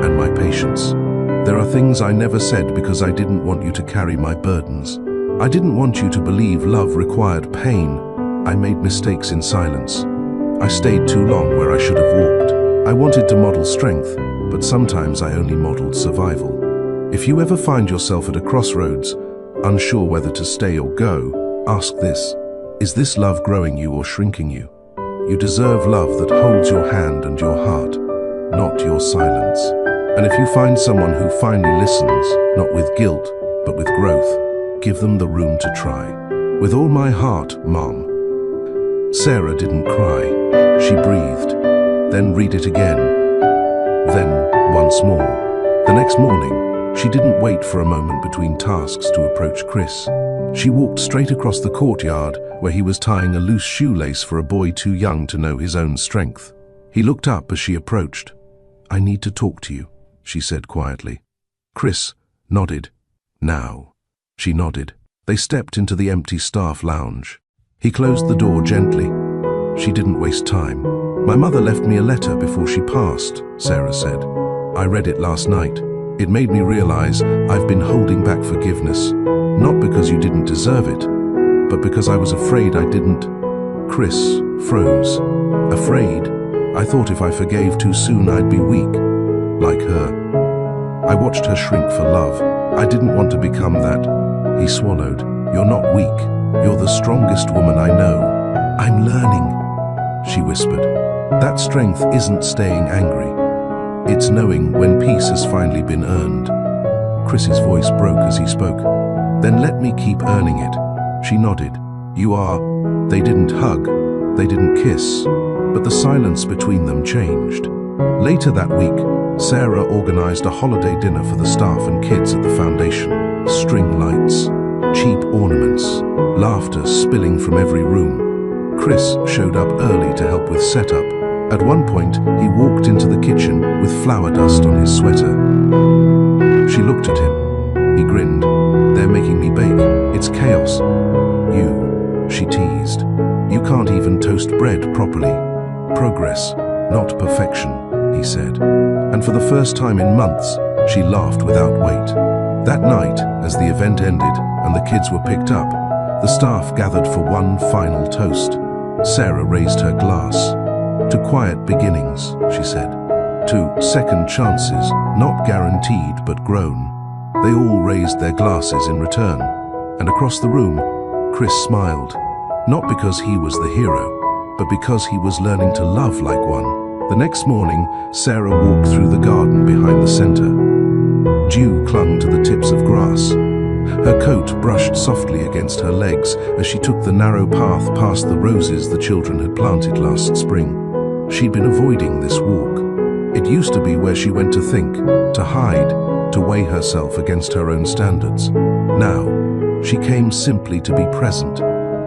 and my patience. There are things I never said because I didn't want you to carry my burdens. I didn't want you to believe love required pain. I made mistakes in silence. I stayed too long where I should have walked. I wanted to model strength, but sometimes I only modeled survival. If you ever find yourself at a crossroads, unsure whether to stay or go, ask this: is this love growing you or shrinking you? You deserve love that holds your hand and your heart, not your silence. And if you find someone who finally listens, not with guilt, but with growth, give them the room to try." "With all my heart, Mom." Sarah didn't cry. She breathed. Then read it again. Then once more. The next morning, she didn't wait for a moment between tasks to approach Chris. She walked straight across the courtyard where he was tying a loose shoelace for a boy too young to know his own strength. He looked up as she approached. "I need to talk to you," she said quietly. Chris nodded. "Now." She nodded. They stepped into the empty staff lounge. He closed the door gently. She didn't waste time. "My mother left me a letter before she passed," Sarah said. "I read it last night. It made me realize I've been holding back forgiveness, not because you didn't deserve it, but because I was afraid I didn't." Chris froze. "Afraid? I thought if I forgave too soon I'd be weak, like her. I watched her shrink for love. I didn't want to become that." He swallowed. "You're not weak. You're the strongest woman I know." "I'm learning," she whispered. "That strength isn't staying angry. It's knowing when peace has finally been earned." Chris's voice broke as he spoke. "Then let me keep earning it." She nodded. "You are." They didn't hug. They didn't kiss. But the silence between them changed. Later that week, Sarah organized a holiday dinner for the staff and kids at the foundation. String lights, cheap ornaments, laughter spilling from every room. Chris showed up early to help with setup. At one point, he walked into the kitchen with flour dust on his sweater. She looked at him. He grinned. "They're making me bake. It's chaos." "You," she teased. "You can't even toast bread properly." "Progress, not perfection," he said. And for the first time in months, she laughed without weight. That night, as the event ended and the kids were picked up, the staff gathered for one final toast. Sarah raised her glass. "To quiet beginnings," she said. "To second chances, not guaranteed but grown." They all raised their glasses in return. And across the room, Chris smiled. Not because he was the hero, but because he was learning to love like one. The next morning, Sarah walked through the garden behind the center. Dew clung to the tips of grass. Her coat brushed softly against her legs as she took the narrow path past the roses the children had planted last spring. She'd been avoiding this walk. It used to be where she went to think, to hide, to weigh herself against her own standards. Now, she came simply to be present.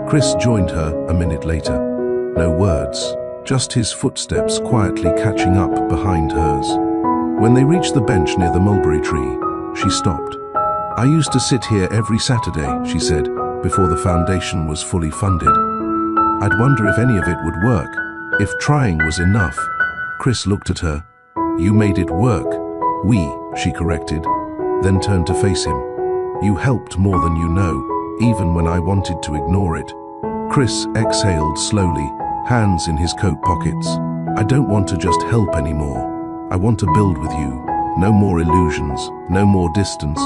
Chris joined her a minute later. No words, just his footsteps quietly catching up behind hers. When they reached the bench near the mulberry tree, she stopped. "I used to sit here every Saturday," she said, "before the foundation was fully funded. I'd wonder if any of it would work, if trying was enough." Chris looked at her. "You made it work." "We," she corrected, then turned to face him. "You helped more than you know, even when I wanted to ignore it." Chris exhaled slowly, hands in his coat pockets. "I don't want to just help anymore. I want to build with you. No more illusions, no more distance."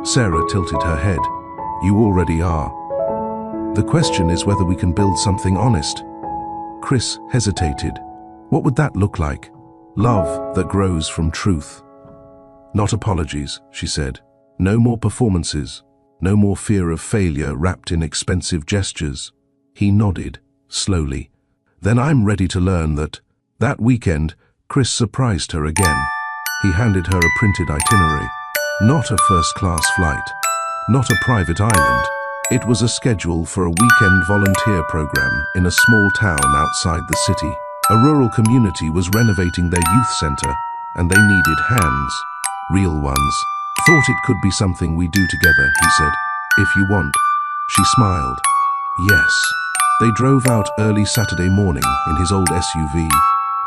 Sarah tilted her head. "You already are. The question is whether we can build something honest." Chris hesitated. What would that look like? Love that grows from truth. "Not apologies," she said. "No more performances. No more fear of failure wrapped in expensive gestures." He nodded, slowly. "Then I'm ready to learn that." That weekend, Chris surprised her again. He handed her a printed itinerary. Not a first-class flight. Not a private island. It was a schedule for a weekend volunteer program in a small town outside the city. A rural community was renovating their youth center, and they needed hands, real ones. Thought it could be something we do together, he said. If you want. She smiled. Yes. They drove out early Saturday morning in his old SUV,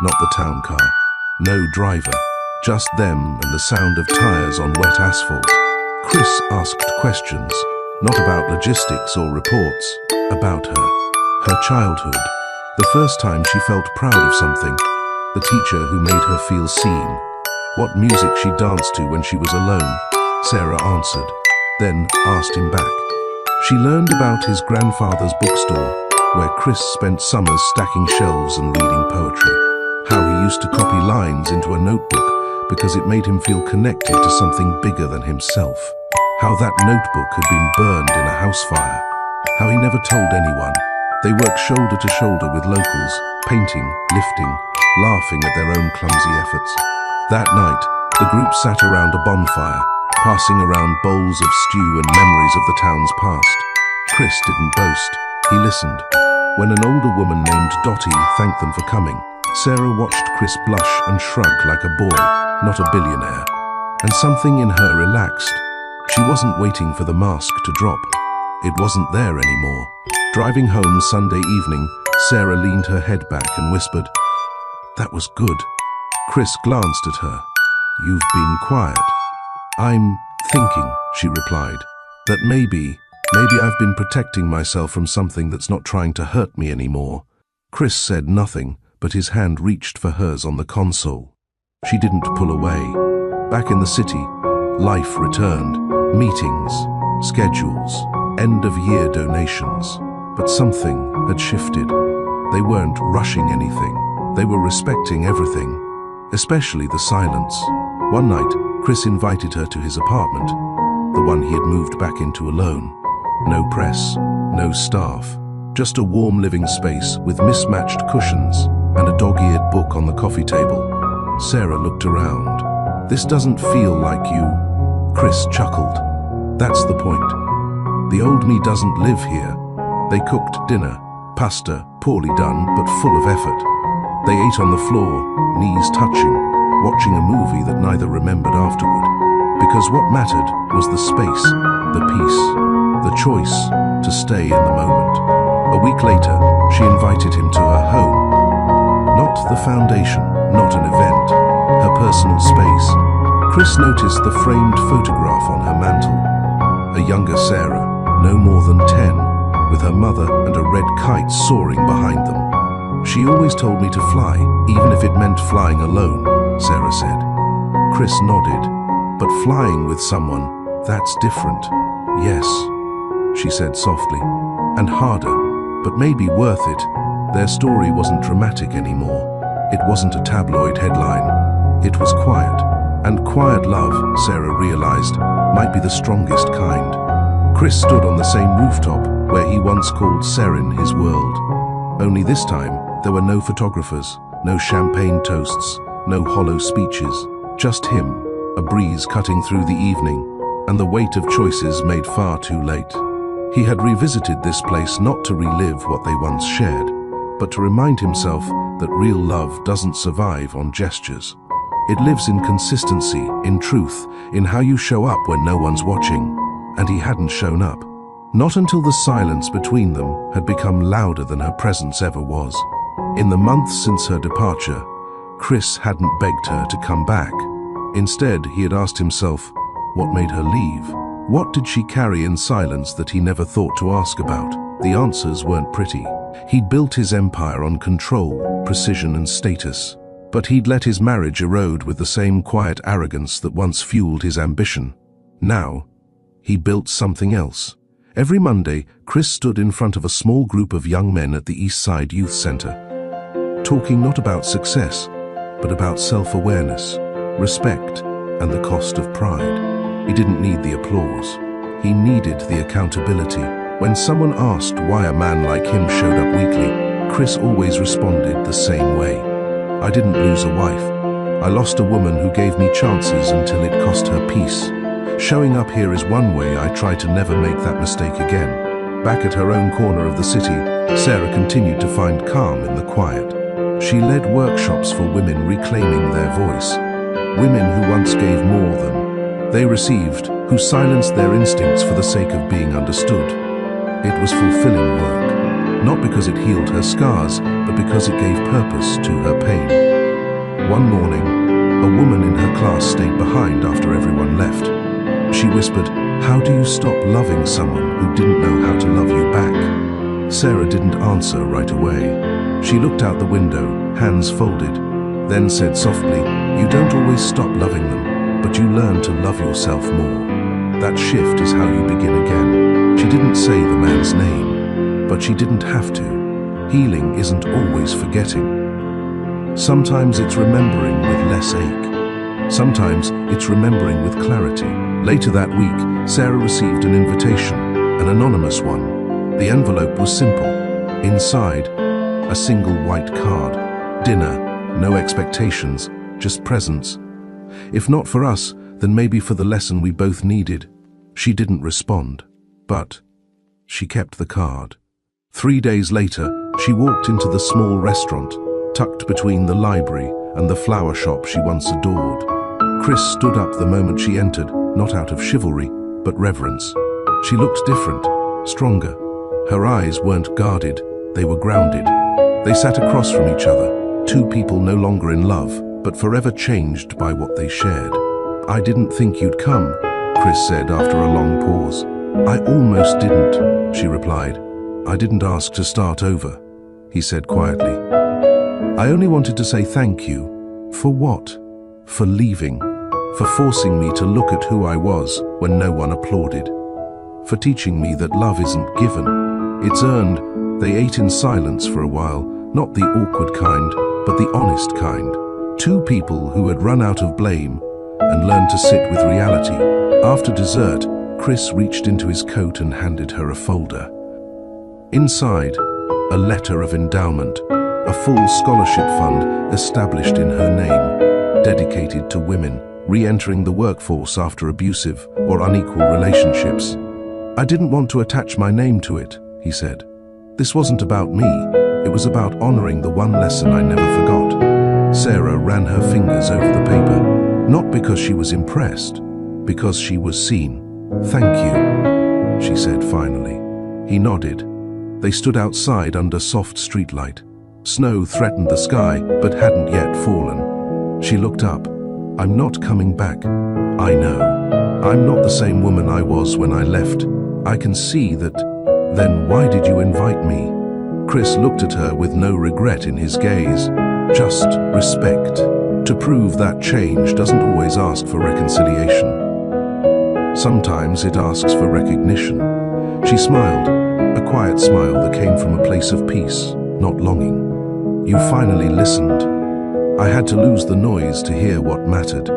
not the town car. No driver, just them and the sound of tires on wet asphalt. Chris asked questions, not about logistics or reports, about her childhood. The first time she felt proud of something, the teacher who made her feel seen. What music she danced to when she was alone, Sarah answered, then asked him back. She learned about his grandfather's bookstore, where Chris spent summers stacking shelves and reading poetry. How he used to copy lines into a notebook because it made him feel connected to something bigger than himself. How that notebook had been burned in a house fire. How he never told anyone. They worked shoulder to shoulder with locals, painting, lifting, laughing at their own clumsy efforts. That night, the group sat around a bonfire, passing around bowls of stew and memories of the town's past. Chris didn't boast. He listened. When an older woman named Dottie thanked them for coming, Sarah watched Chris blush and shrug like a boy, not a billionaire. And something in her relaxed. She wasn't waiting for the mask to drop. It wasn't there anymore. Driving home Sunday evening, Sarah leaned her head back and whispered, "That was good." Chris glanced at her. "You've been quiet." "I'm thinking," she replied, "that maybe I've been protecting myself from something that's not trying to hurt me anymore." Chris said nothing, but his hand reached for hers on the console. She didn't pull away. Back in the city, life returned. Meetings, schedules, end-of-year donations. But something had shifted. They weren't rushing anything. They were respecting everything, especially the silence. One night, Chris invited her to his apartment, the one he had moved back into alone. No press, no staff, just a warm living space with mismatched cushions and a dog-eared book on the coffee table. Sarah looked around. "This doesn't feel like you." Chris chuckled. "That's the point. The old me doesn't live here." They cooked dinner, pasta, poorly done but full of effort. They ate on the floor, knees touching, watching a movie that neither remembered afterward. Because what mattered was the space, the peace, the choice to stay in the moment. A week later, she invited him to her home. Not the foundation, not an event, her personal space. Chris noticed the framed photograph on her mantle. A younger Sarah, no more than 10, with her mother and a red kite soaring behind them. "She always told me to fly, even if it meant flying alone," Sarah said. Chris nodded. "But flying with someone, that's different." "Yes," she said softly, "and harder, but maybe worth it." Their story wasn't dramatic anymore. It wasn't a tabloid headline. It was quiet. And quiet love, Sarah realized, might be the strongest kind. Chris stood on the same rooftop where he once called Serin his world. Only this time, there were no photographers, no champagne toasts, no hollow speeches. Just him, a breeze cutting through the evening, and the weight of choices made far too late. He had revisited this place not to relive what they once shared, but to remind himself that real love doesn't survive on gestures. It lives in consistency, in truth, in how you show up when no one's watching. And he hadn't shown up. Not until the silence between them had become louder than her presence ever was. In the months since her departure, Chris hadn't begged her to come back. Instead, he had asked himself, what made her leave? What did she carry in silence that he never thought to ask about? The answers weren't pretty. He'd built his empire on control, precision and status. But he'd let his marriage erode with the same quiet arrogance that once fueled his ambition. Now, he built something else. Every Monday, Chris stood in front of a small group of young men at the East Side Youth Center, talking not about success, but about self-awareness, respect, and the cost of pride. He didn't need the applause. He needed the accountability. When someone asked why a man like him showed up weekly, Chris always responded the same way. "I didn't lose a wife. I lost a woman who gave me chances until it cost her peace. Showing up here is one way. I try to never make that mistake again." Back at her own corner of the city, Sarah continued to find calm in the quiet. She led workshops for women reclaiming their voice. Women who once gave more than they received, who silenced their instincts for the sake of being understood. It was fulfilling work, not because it healed her scars, but because it gave purpose to her pain. One morning, a woman in her class stayed behind after everyone left. She whispered, "How do you stop loving someone who didn't know how to love you back?" Sarah didn't answer right away. She looked out the window, hands folded, then said softly, "You don't always stop loving them, but you learn to love yourself more. That shift is how you begin again." She didn't say the man's name, but she didn't have to. Healing isn't always forgetting. Sometimes it's remembering with less ache. Sometimes it's remembering with clarity. Later that week, Sarah received an invitation, an anonymous one. The envelope was simple. Inside, a single white card. Dinner, no expectations, just presents. If not for us, then maybe for the lesson we both needed. She didn't respond, but she kept the card. 3 days later, she walked into the small restaurant, tucked between the library and the flower shop she once adored. Chris stood up the moment she entered, not out of chivalry, but reverence. She looked different, stronger. Her eyes weren't guarded, they were grounded. They sat across from each other, two people no longer in love, but forever changed by what they shared. "I didn't think you'd come," Chris said after a long pause. "I almost didn't," she replied. "I didn't ask to start over," he said quietly. "I only wanted to say thank you." "For what?" "For leaving. For forcing me to look at who I was when no one applauded. For teaching me that love isn't given, it's earned." They ate in silence for a while, not the awkward kind, but the honest kind. Two people who had run out of blame and learned to sit with reality. After dessert, Chris reached into his coat and handed her a folder. Inside, a letter of endowment, a full scholarship fund established in her name, dedicated to women re-entering the workforce after abusive or unequal relationships. "I didn't want to attach my name to it," he said. "This wasn't about me, it was about honoring the one lesson I never forgot." Sarah ran her fingers over the paper, not because she was impressed, because she was seen. "Thank you," she said finally. He nodded. They stood outside under soft streetlight. Snow threatened the sky, but hadn't yet fallen. She looked up. "I'm not coming back. I know. I'm not the same woman I was when I left. I can see that. Then why did you invite me?" Chris looked at her with no regret in his gaze, just respect. To prove that change doesn't always ask for reconciliation. Sometimes it asks for recognition. She smiled, a quiet smile that came from a place of peace, not longing. "You finally listened. I had to lose the noise to hear what mattered."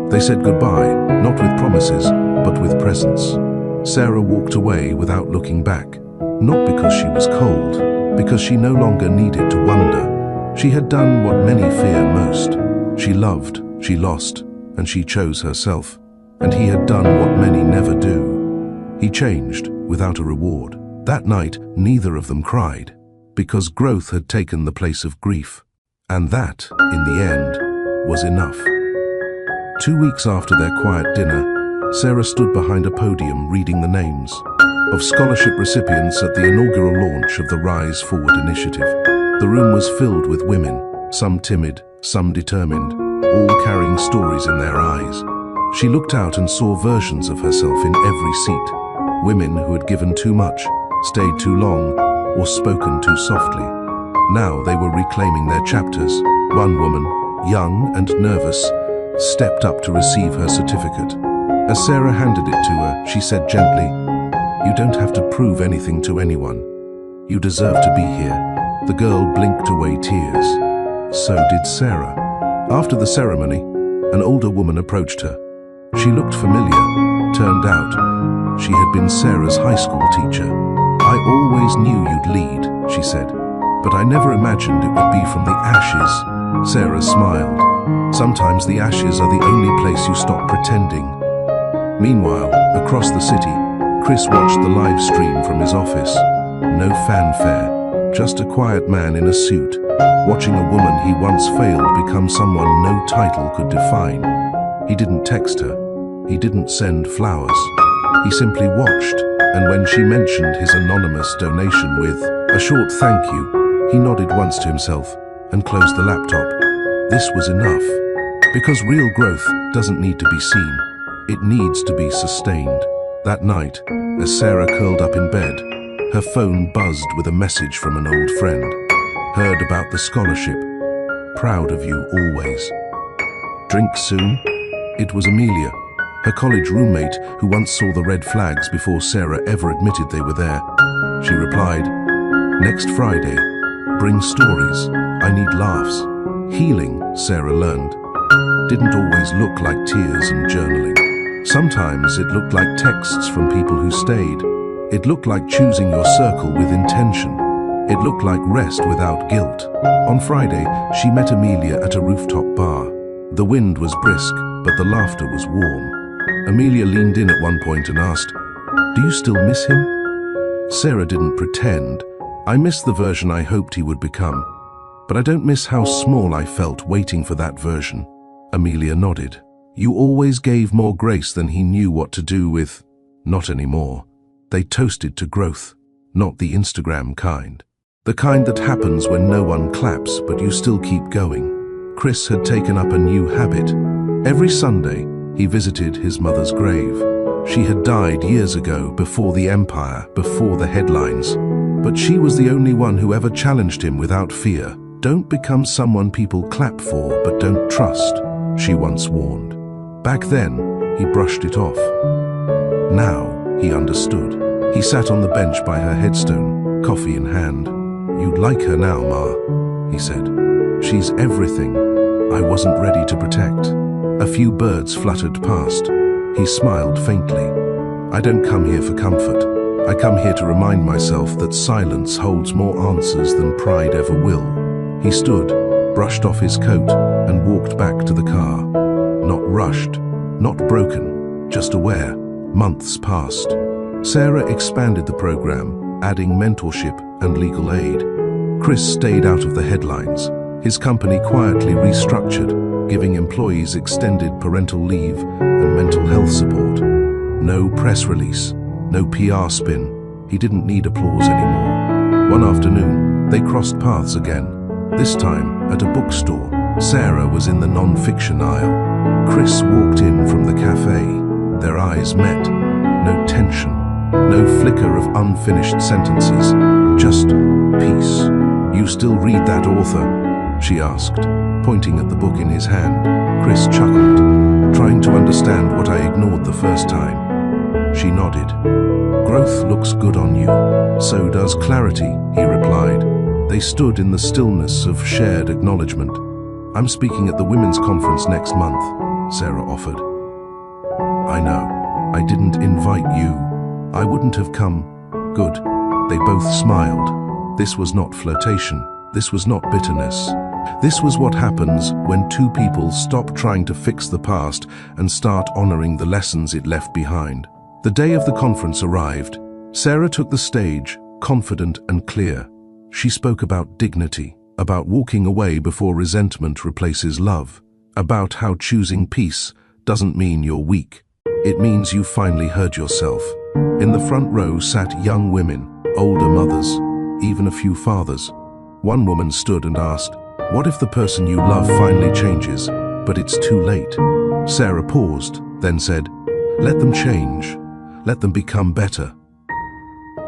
They said goodbye, not with promises, but with presence. Sarah walked away without looking back, not because she was cold, because she no longer needed to wonder. She had done what many fear most. She loved, she lost, and she chose herself. And he had done what many never do. He changed without a reward. That night, neither of them cried, because growth had taken the place of grief. And that, in the end, was enough. 2 weeks after their quiet dinner, Sarah stood behind a podium reading the names of scholarship recipients at the inaugural launch of the Rise Forward initiative. The room was filled with women, some timid, some determined, all carrying stories in their eyes. She looked out and saw versions of herself in every seat. Women who had given too much, stayed too long, or spoken too softly. Now they were reclaiming their chapters. One woman, young and nervous, stepped up to receive her certificate. As Sarah handed it to her, she said gently, "You don't have to prove anything to anyone. You deserve to be here." The girl blinked away tears. So did Sarah. After the ceremony, an older woman approached her. She looked familiar. Turned out, she had been Sarah's high school teacher. "I always knew you'd lead," she said, "but I never imagined it would be from the ashes." Sarah smiled. "Sometimes the ashes are the only place you stop pretending." Meanwhile, across the city, Chris watched the live stream from his office. No fanfare, just a quiet man in a suit, watching a woman he once failed become someone no title could define. He didn't text her. He didn't send flowers. He simply watched, and when she mentioned his anonymous donation with a short thank you, he nodded once to himself and closed the laptop. This was enough. Because real growth doesn't need to be seen. It needs to be sustained. That night, as Sarah curled up in bed, her phone buzzed with a message from an old friend. Heard about the scholarship. Proud of you always. Drink soon? It was Amelia, her college roommate who once saw the red flags before Sarah ever admitted they were there. She replied, "Next Friday. Bring stories. I need laughs." Healing, Sarah learned, didn't always look like tears and journaling. Sometimes it looked like texts from people who stayed. It looked like choosing your circle with intention. It looked like rest without guilt. On Friday, she met Amelia at a rooftop bar. The wind was brisk, but the laughter was warm. Amelia leaned in at one point and asked, "Do you still miss him?" Sarah didn't pretend. "I miss the version I hoped he would become, but I don't miss how small I felt waiting for that version." Amelia nodded. "You always gave more grace than he knew what to do with." Not anymore. They toasted to growth, not the Instagram kind. The kind that happens when no one claps, but you still keep going. Chris had taken up a new habit. Every Sunday, he visited his mother's grave. She had died years ago, before the empire, before the headlines. But she was the only one who ever challenged him without fear. "Don't become someone people clap for but don't trust," she once warned. Back then, he brushed it off. Now, he understood. He sat on the bench by her headstone, coffee in hand. "You'd like her now, Ma," he said. "She's everything I wasn't ready to protect." A few birds fluttered past. He smiled faintly. "I don't come here for comfort. I come here to remind myself that silence holds more answers than pride ever will." He stood, brushed off his coat, and walked back to the car. Not rushed, not broken, just aware. Months passed. Sarah expanded the program, adding mentorship and legal aid. Chris stayed out of the headlines. His company quietly restructured, giving employees extended parental leave and mental health support. No press release, no PR spin. He didn't need applause anymore. One afternoon, they crossed paths again. This time, at a bookstore. Sarah was in the non-fiction aisle. Chris walked in from the cafe. Their eyes met. No tension, no flicker of unfinished sentences. Just peace. "You still read that author?" she asked, pointing at the book in his hand. Chris chuckled, trying to understand what I ignored the first time. She nodded. "Growth looks good on you. So does clarity," he replied. They stood in the stillness of shared acknowledgement. "I'm speaking at the women's conference next month," Sarah offered. "I know. I didn't invite you. I wouldn't have come." "Good." They both smiled. This was not flirtation. This was not bitterness. This was what happens when two people stop trying to fix the past and start honoring the lessons it left behind. The day of the conference arrived. Sarah took the stage, confident and clear. She spoke about dignity, about walking away before resentment replaces love, about how choosing peace doesn't mean you're weak. It means you finally heard yourself. In the front row sat young women, older mothers, even a few fathers. One woman stood and asked, "What if the person you love finally changes, but it's too late?" Sarah paused, then said, "Let them change. Let them become better.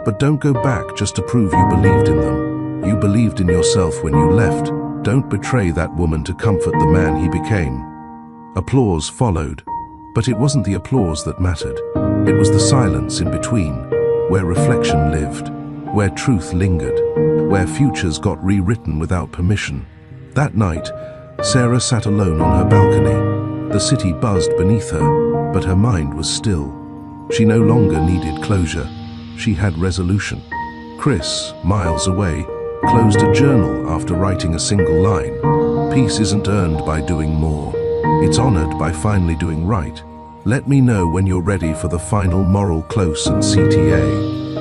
But don't go back just to prove you believed in them. You believed in yourself when you left. Don't betray that woman to comfort the man he became." Applause followed, but it wasn't the applause that mattered. It was the silence in between, where reflection lived, where truth lingered, where futures got rewritten without permission. That night, Sarah sat alone on her balcony. The city buzzed beneath her, but her mind was still. She no longer needed closure. She had resolution. Chris, miles away, closed a journal after writing a single line. Peace isn't earned by doing more. It's honored by finally doing right. Let me know when you're ready for the final moral close and CTA.